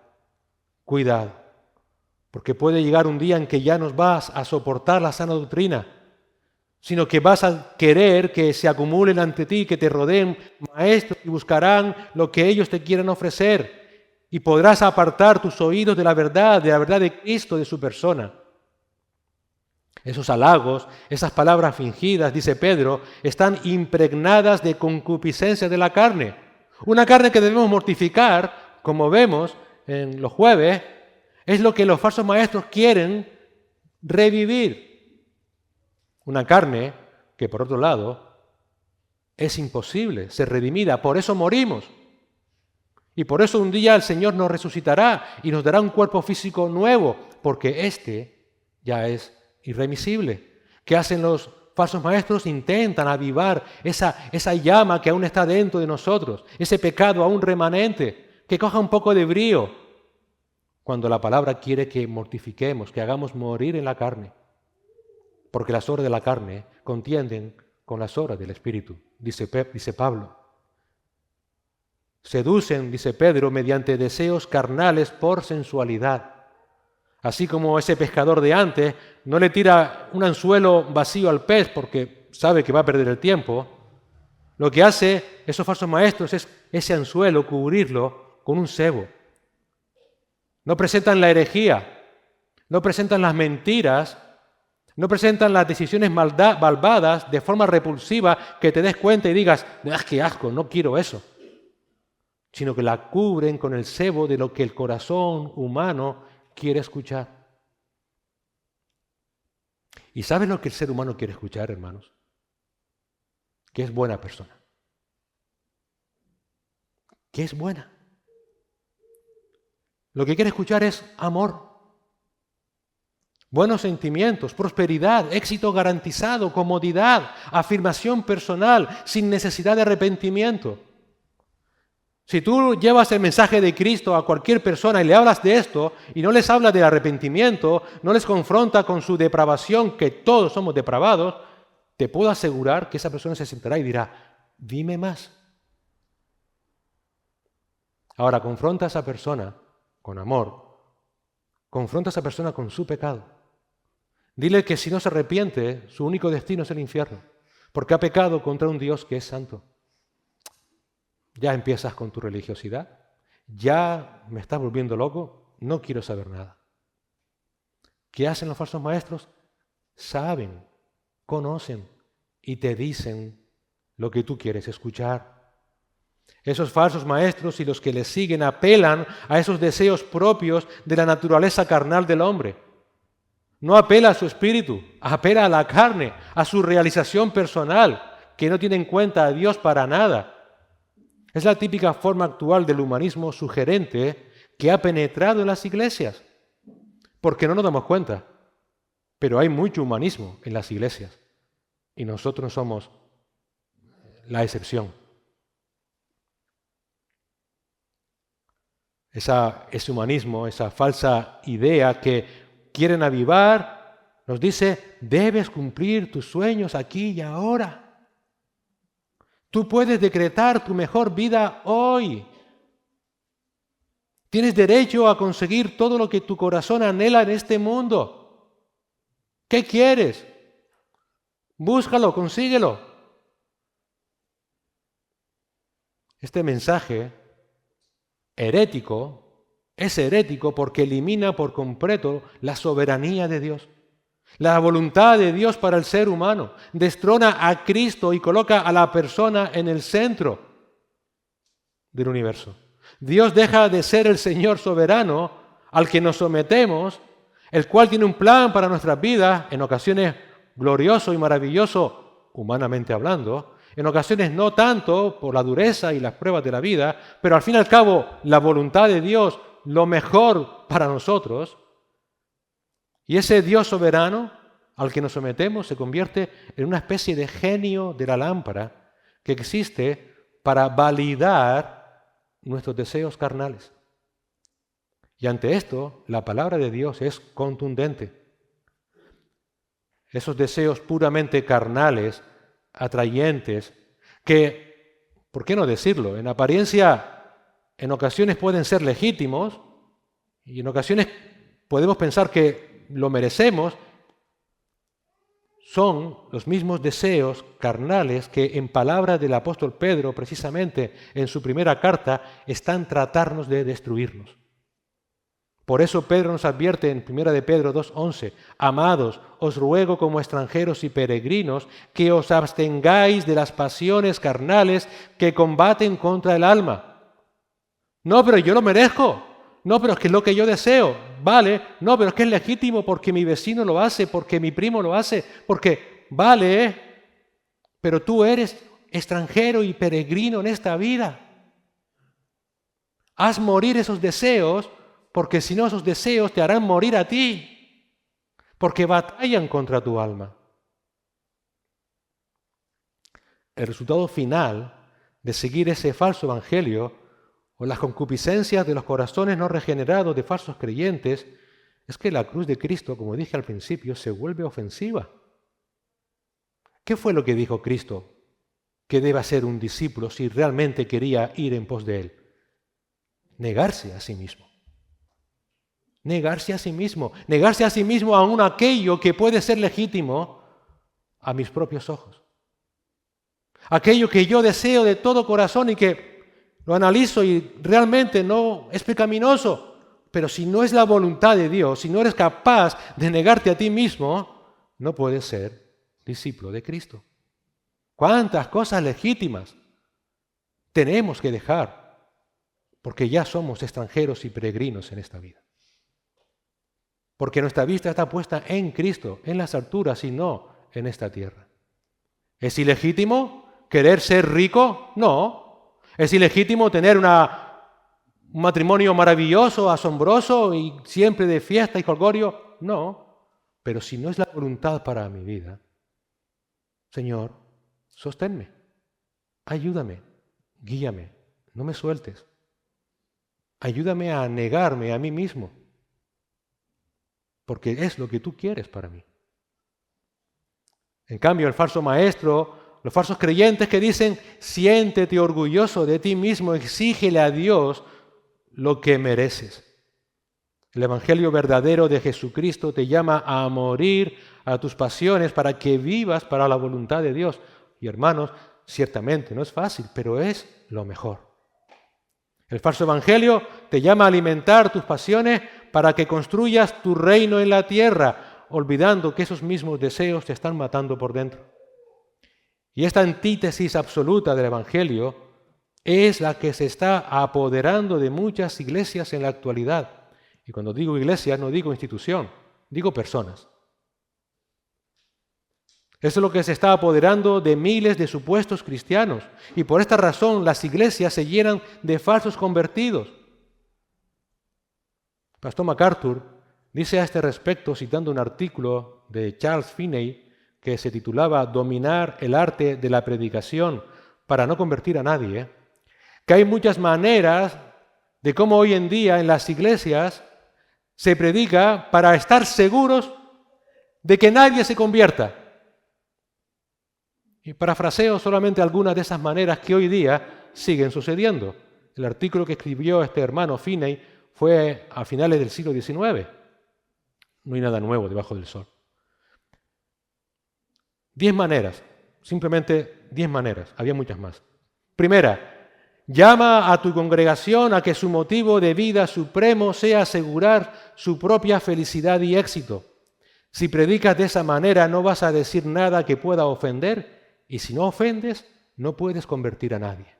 cuidado, porque puede llegar un día en que ya no vas a soportar la sana doctrina, sino que vas a querer que se acumulen ante ti, que te rodeen maestros y buscarán lo que ellos te quieran ofrecer y podrás apartar tus oídos de la verdad de Cristo, de su persona. Esos halagos, esas palabras fingidas, dice Pedro, están impregnadas de concupiscencia de la carne. Una carne que debemos mortificar, como vemos en los jueves, es lo que los falsos maestros quieren revivir. Una carne que, por otro lado, es imposible ser redimida. Por eso morimos. Y por eso un día el Señor nos resucitará y nos dará un cuerpo físico nuevo, porque este ya es irremisible. ¿Qué hacen los falsos maestros? Intentan avivar esa llama que aún está dentro de nosotros, ese pecado aún remanente, que coja un poco de brío, cuando la palabra quiere que mortifiquemos, que hagamos morir en la carne. Porque las obras de la carne contienden con las obras del Espíritu, dice Pablo. Seducen, dice Pedro, mediante deseos carnales por sensualidad. Así como ese pescador de antes no le tira un anzuelo vacío al pez porque sabe que va a perder el tiempo, lo que hace esos falsos maestros es ese anzuelo cubrirlo con un cebo. No presentan la herejía, no presentan las mentiras, no presentan las decisiones malvadas de forma repulsiva que te des cuenta y digas, qué asco, no quiero eso. Sino que la cubren con el cebo de lo que el corazón humano quiere escuchar. ¿Y sabes lo que el ser humano quiere escuchar, hermanos? Que es buena persona. Que es buena. Lo que quiere escuchar es amor. Buenos sentimientos, prosperidad, éxito garantizado, comodidad, afirmación personal, sin necesidad de arrepentimiento. Si tú llevas el mensaje de Cristo a cualquier persona y le hablas de esto y no les hablas del arrepentimiento, no les confronta con su depravación, que todos somos depravados, te puedo asegurar que esa persona se sentará y dirá, dime más. Ahora, confronta a esa persona con amor, confronta a esa persona con su pecado. Dile que si no se arrepiente, su único destino es el infierno, porque ha pecado contra un Dios que es santo. Ya empiezas con tu religiosidad, ya me estás volviendo loco, no quiero saber nada. ¿Qué hacen los falsos maestros? Saben, conocen y te dicen lo que tú quieres escuchar. Esos falsos maestros y los que les siguen apelan a esos deseos propios de la naturaleza carnal del hombre. No apela a su espíritu, apela a la carne, a su realización personal, que no tiene en cuenta a Dios para nada. Es la típica forma actual del humanismo sugerente que ha penetrado en las iglesias, porque no nos damos cuenta, pero hay mucho humanismo en las iglesias y nosotros somos la excepción. Ese humanismo, esa falsa idea que quieren avivar, nos dice, debes cumplir tus sueños aquí y ahora. Tú puedes decretar tu mejor vida hoy. Tienes derecho a conseguir todo lo que tu corazón anhela en este mundo. ¿Qué quieres? Búscalo, consíguelo. Este mensaje es herético porque elimina por completo la soberanía de Dios, la voluntad de Dios para el ser humano. Destrona a Cristo y coloca a la persona en el centro del universo. Dios deja de ser el Señor soberano al que nos sometemos, el cual tiene un plan para nuestras vidas, en ocasiones glorioso y maravilloso, humanamente hablando, en ocasiones no tanto por la dureza y las pruebas de la vida, pero al fin y al cabo la voluntad de Dios, lo mejor para nosotros. Y ese Dios soberano al que nos sometemos se convierte en una especie de genio de la lámpara que existe para validar nuestros deseos carnales. Y ante esto, la palabra de Dios es contundente. Esos deseos puramente carnales, atrayentes, que, ¿por qué no decirlo? En apariencia, en ocasiones pueden ser legítimos y en ocasiones podemos pensar que lo merecemos, son los mismos deseos carnales que en palabras del apóstol Pedro, precisamente en su primera carta, están tratándonos de destruirnos. Por eso Pedro nos advierte en 1 de Pedro 2:11, amados, os ruego como extranjeros y peregrinos que os abstengáis de las pasiones carnales que combaten contra el alma. No, pero yo lo merezco. No, pero es que es lo que yo deseo. Vale, no, pero es que es legítimo porque mi vecino lo hace, porque mi primo lo hace, porque vale, pero tú eres extranjero y peregrino en esta vida. Haz morir esos deseos, porque si no esos deseos te harán morir a ti, porque batallan contra tu alma. El resultado final de seguir ese falso evangelio o las concupiscencias de los corazones no regenerados de falsos creyentes es que la cruz de Cristo, como dije al principio, se vuelve ofensiva. ¿Qué fue lo que dijo Cristo que debe hacer un discípulo si realmente quería ir en pos de él? Negarse a sí mismo. Negarse a sí mismo. Negarse a sí mismo aún aquello que puede ser legítimo a mis propios ojos. Aquello que yo deseo de todo corazón y que lo analizo y realmente no es pecaminoso, pero si no es la voluntad de Dios, si no eres capaz de negarte a ti mismo, no puedes ser discípulo de Cristo. ¿Cuántas cosas legítimas tenemos que dejar? Porque ya somos extranjeros y peregrinos en esta vida. Porque nuestra vista está puesta en Cristo, en las alturas y no en esta tierra. ¿Es ilegítimo querer ser rico? No. ¿Es ilegítimo tener un matrimonio maravilloso, asombroso y siempre de fiesta y jolgorio? No. Pero si no es la voluntad para mi vida, Señor, sosténme, ayúdame, guíame, no me sueltes. Ayúdame a negarme a mí mismo, porque es lo que tú quieres para mí. En cambio, el falso maestro, los falsos creyentes que dicen, siéntete orgulloso de ti mismo, exígele a Dios lo que mereces. El Evangelio verdadero de Jesucristo te llama a morir a tus pasiones para que vivas para la voluntad de Dios. Y hermanos, ciertamente no es fácil, pero es lo mejor. El falso evangelio te llama a alimentar tus pasiones para que construyas tu reino en la tierra, olvidando que esos mismos deseos te están matando por dentro. Y esta antítesis absoluta del Evangelio es la que se está apoderando de muchas iglesias en la actualidad. Y cuando digo iglesia no digo institución, digo personas. Eso es lo que se está apoderando de miles de supuestos cristianos. Y por esta razón las iglesias se llenan de falsos convertidos. Pastor MacArthur dice a este respecto, citando un artículo de Charles Finney que se titulaba Dominar el arte de la predicación para no convertir a nadie, que hay muchas maneras de cómo hoy en día en las iglesias se predica para estar seguros de que nadie se convierta. Y parafraseo solamente algunas de esas maneras que hoy día siguen sucediendo. El artículo que escribió este hermano Finney fue a finales del siglo XIX. No hay nada nuevo debajo del sol. 10 maneras, simplemente 10 maneras, había muchas más. Primera, llama a tu congregación a que su motivo de vida supremo sea asegurar su propia felicidad y éxito. Si predicas de esa manera no vas a decir nada que pueda ofender, y si no ofendes, no puedes convertir a nadie.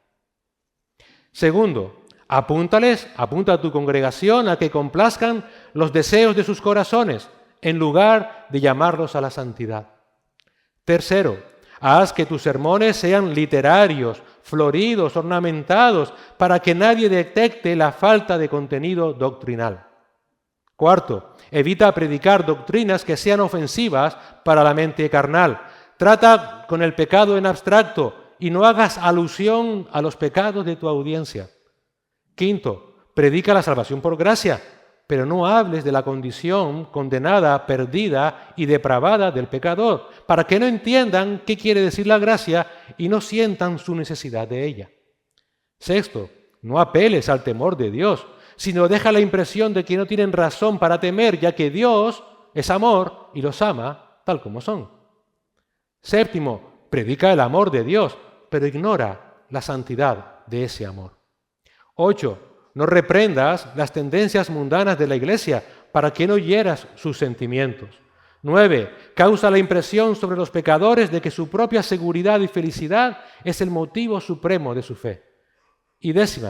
Segundo, apunta a tu congregación a que complazcan los deseos de sus corazones, en lugar de llamarlos a la santidad. Tercero, haz que tus sermones sean literarios, floridos, ornamentados, para que nadie detecte la falta de contenido doctrinal. Cuarto, evita predicar doctrinas que sean ofensivas para la mente carnal. Trata con el pecado en abstracto y no hagas alusión a los pecados de tu audiencia. Quinto, predica la salvación por gracia, pero no hables de la condición condenada, perdida y depravada del pecador, para que no entiendan qué quiere decir la gracia y no sientan su necesidad de ella. Sexto, no apeles al temor de Dios, sino deja la impresión de que no tienen razón para temer, ya que Dios es amor y los ama tal como son. Séptimo, predica el amor de Dios, pero ignora la santidad de ese amor. 8. No reprendas las tendencias mundanas de la iglesia para que no hieras sus sentimientos. 9. Causa la impresión sobre los pecadores de que su propia seguridad y felicidad es el motivo supremo de su fe. Y 10.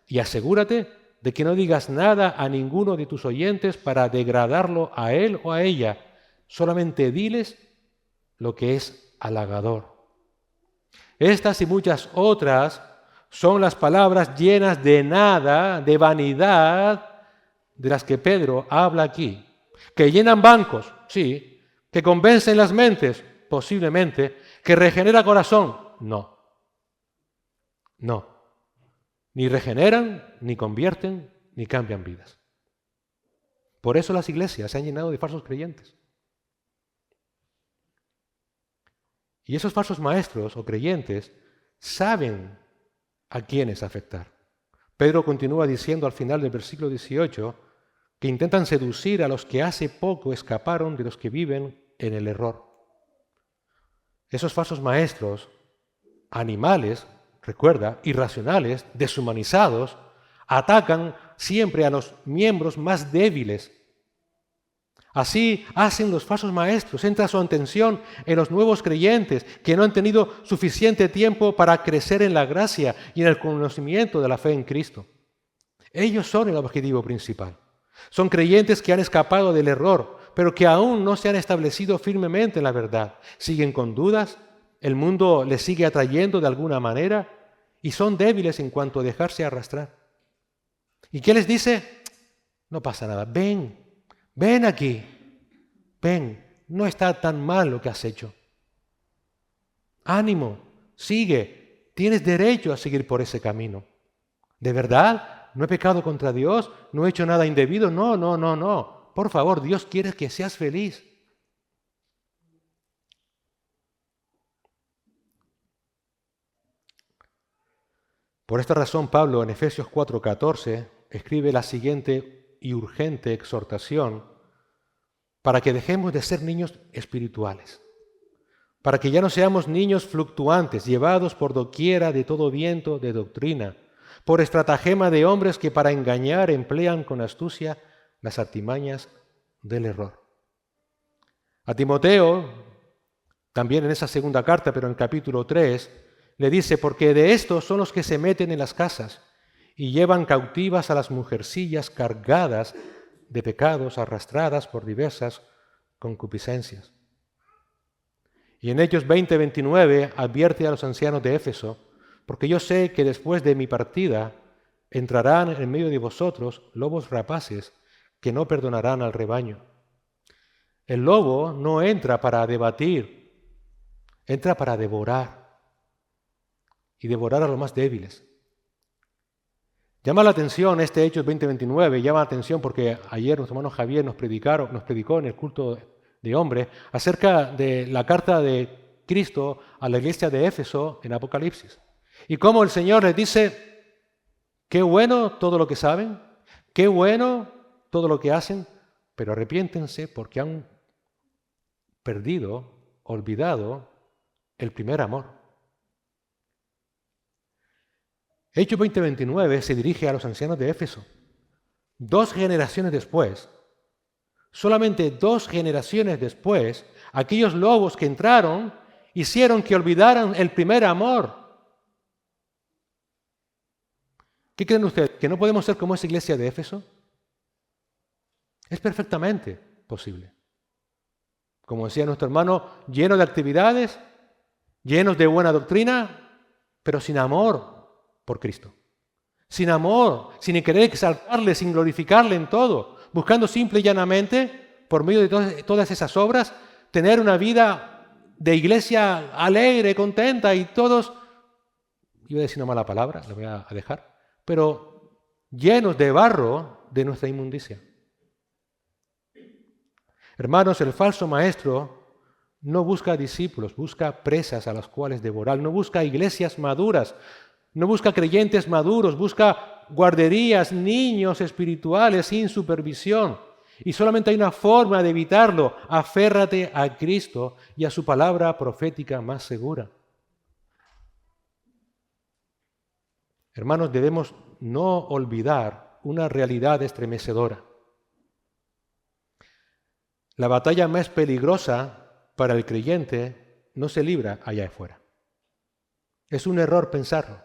Y asegúrate de que no digas nada a ninguno de tus oyentes para degradarlo a él o a ella. Solamente diles lo que es halagador. Estas y muchas otras son las palabras llenas de nada, de vanidad, de las que Pedro habla aquí, que llenan bancos, sí, que convencen las mentes, posiblemente, que regenera corazón, no. Ni regeneran, ni convierten, ni cambian vidas. Por eso las iglesias se han llenado de falsos creyentes. Y esos falsos maestros o creyentes saben a quiénes afectar. Pedro continúa diciendo al final del versículo 18 que intentan seducir a los que hace poco escaparon de los que viven en el error. Esos falsos maestros, animales, recuerda, irracionales, deshumanizados, atacan siempre a los miembros más débiles. Así hacen los falsos maestros, centran su atención en los nuevos creyentes que no han tenido suficiente tiempo para crecer en la gracia y en el conocimiento de la fe en Cristo. Ellos son el objetivo principal. Son creyentes que han escapado del error, pero que aún no se han establecido firmemente en la verdad. Siguen con dudas, el mundo les sigue atrayendo de alguna manera y son débiles en cuanto a dejarse arrastrar. ¿Y qué les dice? No pasa nada, ven aquí, ven, no está tan mal lo que has hecho. Ánimo, sigue, tienes derecho a seguir por ese camino. ¿De verdad? ¿No he pecado contra Dios? ¿No he hecho nada indebido? No. Por favor, Dios quiere que seas feliz. Por esta razón, Pablo en Efesios 4:14 escribe la siguiente y urgente exhortación para que dejemos de ser niños espirituales, para que ya no seamos niños fluctuantes, llevados por doquiera de todo viento de doctrina, por estratagema de hombres que para engañar emplean con astucia las artimañas del error. A Timoteo También en esa segunda carta, pero en el capítulo 3, le dice, porque de estos son los que se meten en las casas y llevan cautivas a las mujercillas cargadas de pecados, arrastradas por diversas concupiscencias. Y en Hechos 20:29 advierte a los ancianos de Éfeso, porque yo sé que después de mi partida entrarán en medio de vosotros lobos rapaces que no perdonarán al rebaño. El lobo no entra para debatir, entra para devorar y devorar a los más débiles. Llama la atención este Hechos 20:29, llama la atención porque ayer nuestro hermano Javier nos predicó en el culto de hombres acerca de la carta de Cristo a la iglesia de Éfeso en Apocalipsis. Y cómo el Señor les dice, qué bueno todo lo que saben, qué bueno todo lo que hacen, pero arrepiéntense porque han perdido, olvidado el primer amor. Hechos 20:29 se dirige a los ancianos de Éfeso. 2 generaciones después, solamente 2 generaciones después, aquellos lobos que entraron hicieron que olvidaran el primer amor. ¿Qué creen ustedes? ¿Que no podemos ser como esa iglesia de Éfeso? Es perfectamente posible. Como decía nuestro hermano, lleno de actividades, llenos de buena doctrina, pero sin amor por Cristo. Sin amor, sin querer exaltarle, sin glorificarle en todo, buscando simple y llanamente, por medio de todas esas obras, tener una vida de iglesia alegre, contenta y todos, iba a decir una mala palabra, la voy a dejar, pero llenos de barro de nuestra inmundicia. Hermanos, el falso maestro no busca discípulos, busca presas a las cuales devorar, no busca iglesias maduras, no busca creyentes maduros, busca guarderías, niños espirituales sin supervisión. Y solamente hay una forma de evitarlo: aférrate a Cristo y a su palabra profética más segura. Hermanos, debemos no olvidar una realidad estremecedora. La batalla más peligrosa para el creyente no se libra allá afuera. Es un error pensarlo.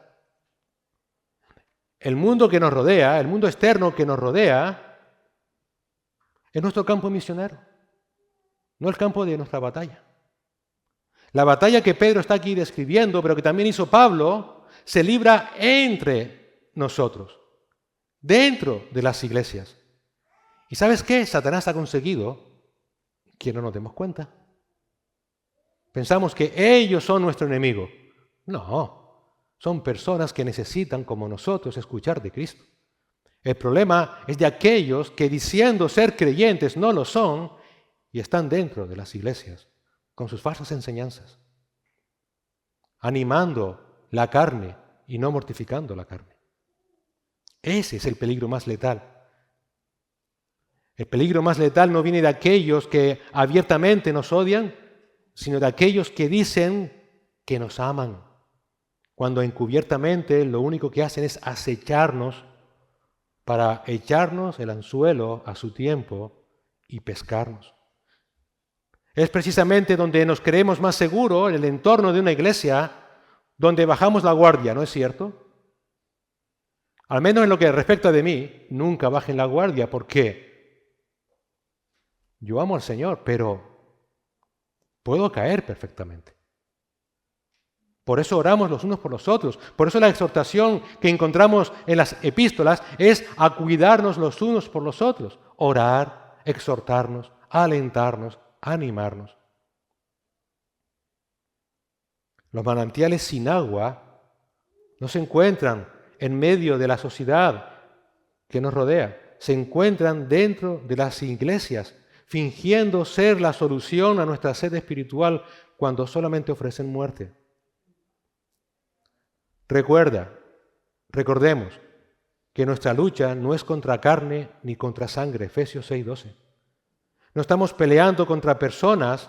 El mundo que nos rodea, el mundo externo que nos rodea, es nuestro campo misionero, no el campo de nuestra batalla. La batalla que Pedro está aquí describiendo, pero que también hizo Pablo, se libra entre nosotros, dentro de las iglesias. ¿Y sabes qué? Satanás ha conseguido que no nos demos cuenta. Pensamos que ellos son nuestro enemigo. No. Son personas que necesitan, como nosotros, escuchar de Cristo. El problema es de aquellos que, diciendo ser creyentes, no lo son y están dentro de las iglesias con sus falsas enseñanzas, animando la carne y no mortificando la carne. Ese es el peligro más letal. El peligro más letal no viene de aquellos que abiertamente nos odian, sino de aquellos que dicen que nos aman, cuando encubiertamente lo único que hacen es acecharnos para echarnos el anzuelo a su tiempo y pescarnos. Es precisamente donde nos creemos más seguros, en el entorno de una iglesia, donde bajamos la guardia, ¿no es cierto? Al menos en lo que respecta de mí, nunca bajen la guardia. ¿Por qué? Yo amo al Señor, pero puedo caer perfectamente. Por eso oramos los unos por los otros. Por eso la exhortación que encontramos en las epístolas es a cuidarnos los unos por los otros. Orar, exhortarnos, alentarnos, animarnos. Los manantiales sin agua no se encuentran en medio de la sociedad que nos rodea. Se encuentran dentro de las iglesias, fingiendo ser la solución a nuestra sed espiritual cuando solamente ofrecen muerte. Recordemos que nuestra lucha no es contra carne ni contra sangre, Efesios 6:12. No estamos peleando contra personas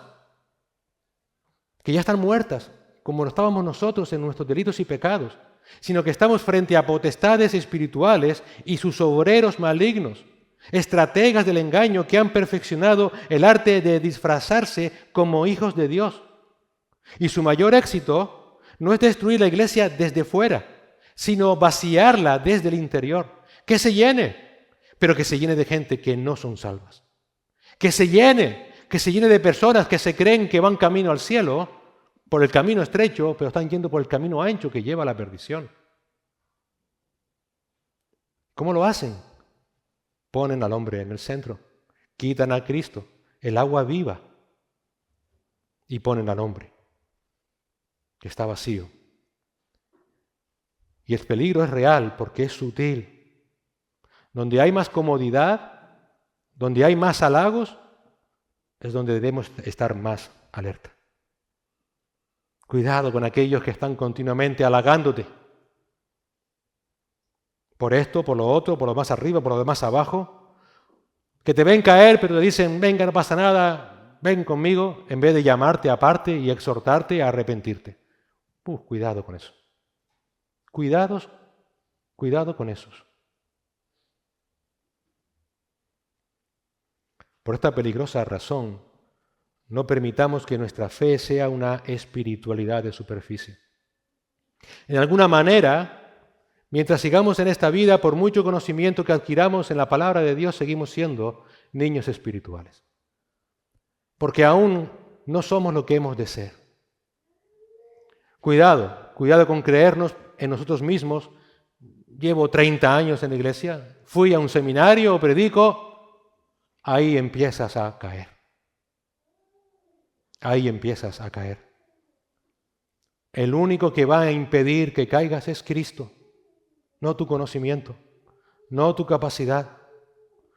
que ya están muertas, como lo estábamos nosotros en nuestros delitos y pecados, sino que estamos frente a potestades espirituales y sus obreros malignos, estrategas del engaño que han perfeccionado el arte de disfrazarse como hijos de Dios. Y su mayor éxito no es destruir la iglesia desde fuera, sino vaciarla desde el interior. Que se llene, pero que se llene de gente que no son salvas. Que se llene de personas que se creen que van camino al cielo por el camino estrecho, pero están yendo por el camino ancho que lleva a la perdición. ¿Cómo lo hacen? Ponen al hombre en el centro, quitan a Cristo, el agua viva, y ponen al hombre, que está vacío. Y el peligro es real porque es sutil. Donde hay más comodidad, donde hay más halagos, es donde debemos estar más alerta. Cuidado con aquellos que están continuamente halagándote. Por esto, por lo otro, por lo más arriba, por lo demás abajo. Que te ven caer, pero te dicen, venga, no pasa nada, ven conmigo, en vez de llamarte aparte y exhortarte a arrepentirte. Cuidado con eso. Cuidado con esos. Por esta peligrosa razón, no permitamos que nuestra fe sea una espiritualidad de superficie. En alguna manera, mientras sigamos en esta vida, por mucho conocimiento que adquiramos en la palabra de Dios, seguimos siendo niños espirituales. Porque aún no somos lo que hemos de ser. Cuidado con creernos en nosotros mismos. Llevo 30 años en la iglesia, fui a un seminario, predico. Ahí empiezas a caer. Ahí empiezas a caer. El único que va a impedir que caigas es Cristo, no tu conocimiento, no tu capacidad.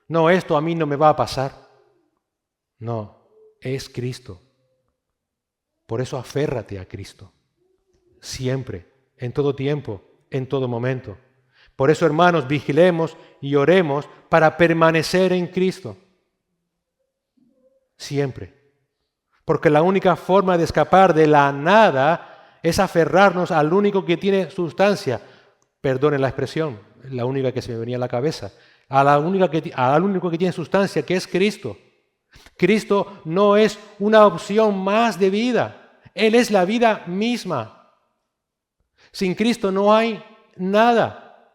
No, esto a mí no me va a pasar. No, es Cristo. Por eso aférrate a Cristo. Siempre, en todo tiempo, en todo momento. Por eso, hermanos, vigilemos y oremos para permanecer en Cristo. Siempre. Porque la única forma de escapar de la nada es aferrarnos al único que tiene sustancia. Perdonen la expresión, la única que se me venía a la cabeza. Al único que tiene sustancia, que es Cristo. Cristo no es una opción más de vida. Él es la vida misma. Sin Cristo no hay nada.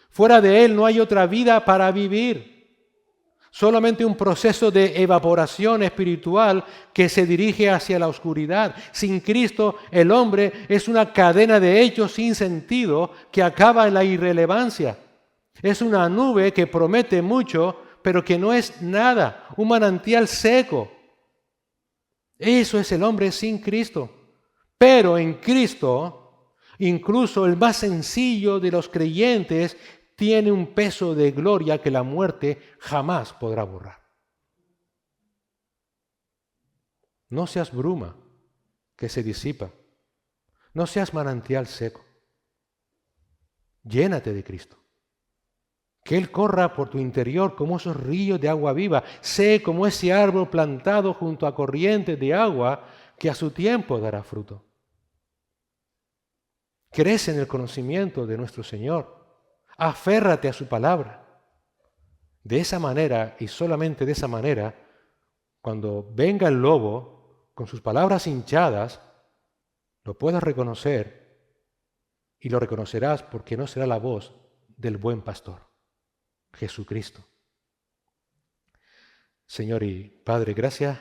Fuera de Él no hay otra vida para vivir. Solamente un proceso de evaporación espiritual que se dirige hacia la oscuridad. Sin Cristo, el hombre es una cadena de hechos sin sentido que acaba en la irrelevancia. Es una nube que promete mucho, pero que no es nada, un manantial seco. Eso es el hombre sin Cristo. Pero en Cristo, incluso el más sencillo de los creyentes tiene un peso de gloria que la muerte jamás podrá borrar. No seas bruma que se disipa. No seas manantial seco. Llénate de Cristo. Que Él corra por tu interior como esos ríos de agua viva. Sé como ese árbol plantado junto a corrientes de agua que a su tiempo dará fruto. Crece en el conocimiento de nuestro Señor. Aférrate a su palabra. De esa manera y solamente de esa manera, cuando venga el lobo con sus palabras hinchadas, lo puedas reconocer y lo reconocerás porque no será la voz del buen pastor, Jesucristo. Señor y Padre, gracias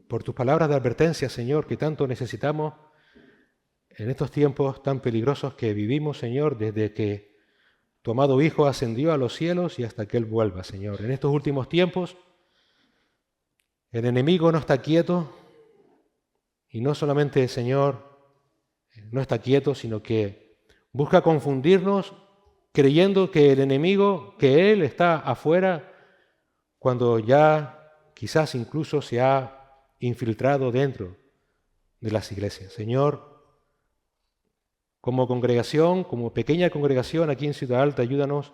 por tus palabras de advertencia, Señor, que tanto necesitamos en estos tiempos tan peligrosos que vivimos, Señor, desde que tu amado Hijo ascendió a los cielos y hasta que Él vuelva, Señor. En estos últimos tiempos, el enemigo no está quieto y no solamente, Señor, no está quieto, sino que busca confundirnos creyendo que el enemigo, que Él está afuera, cuando ya quizás incluso se ha infiltrado dentro de las iglesias. Señor, como congregación, como pequeña congregación aquí en Ciudad Alta, ayúdanos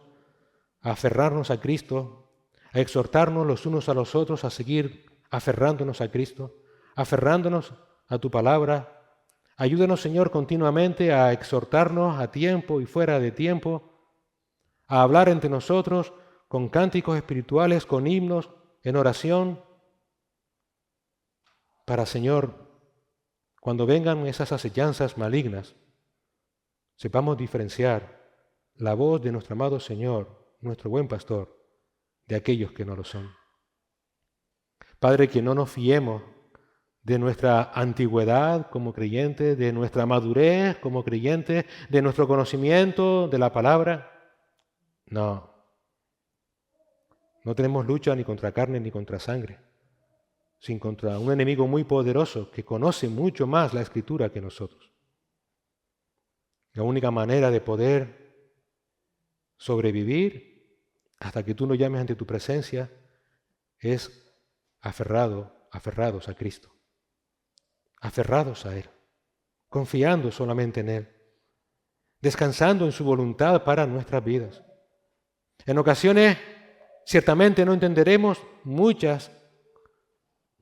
a aferrarnos a Cristo, a exhortarnos los unos a los otros, a seguir aferrándonos a Cristo, aferrándonos a tu palabra. Ayúdanos, Señor, continuamente a exhortarnos a tiempo y fuera de tiempo, a hablar entre nosotros con cánticos espirituales, con himnos, en oración, para, Señor, cuando vengan esas acechanzas malignas, sepamos diferenciar la voz de nuestro amado Señor, nuestro buen pastor, de aquellos que no lo son. Padre, que no nos fiemos de nuestra antigüedad como creyentes, de nuestra madurez como creyentes, de nuestro conocimiento de la palabra. No tenemos lucha ni contra carne ni contra sangre, sino contra un enemigo muy poderoso que conoce mucho más la Escritura que nosotros. La única manera de poder sobrevivir hasta que tú nos llames ante tu presencia es aferrados a Cristo, aferrados a Él, confiando solamente en Él, descansando en su voluntad para nuestras vidas. En ocasiones, ciertamente no entenderemos muchas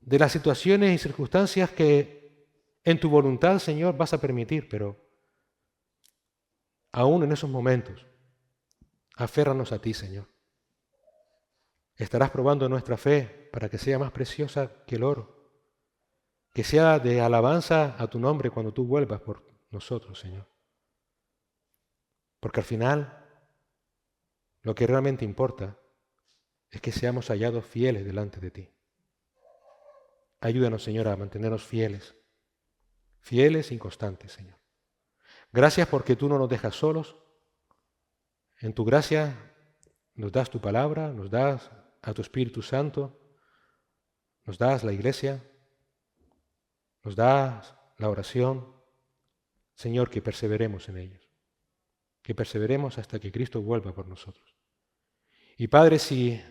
de las situaciones y circunstancias que en tu voluntad, Señor, vas a permitir, pero aún en esos momentos, aférranos a ti, Señor. Estarás probando nuestra fe para que sea más preciosa que el oro, que sea de alabanza a tu nombre cuando tú vuelvas por nosotros, Señor. Porque al final, lo que realmente importa es que seamos hallados fieles delante de ti. Ayúdanos, Señor, a mantenernos fieles y constantes, Señor. Gracias porque tú no nos dejas solos. En tu gracia nos das tu palabra, nos das a tu Espíritu Santo, nos das la iglesia, nos das la oración. Señor, que perseveremos en ellos, que perseveremos hasta que Cristo vuelva por nosotros. Y Padre, si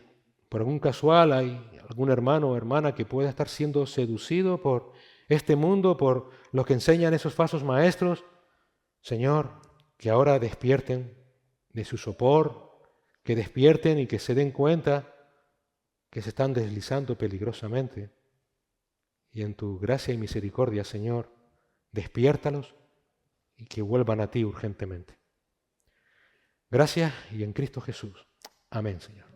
por algún casual hay algún hermano o hermana que pueda estar siendo seducido por este mundo, por lo que enseñan esos falsos maestros, Señor, que ahora despierten de su sopor, que despierten y que se den cuenta que se están deslizando peligrosamente. Y en tu gracia y misericordia, Señor, despiértalos y que vuelvan a ti urgentemente. Gracias y en Cristo Jesús. Amén, Señor.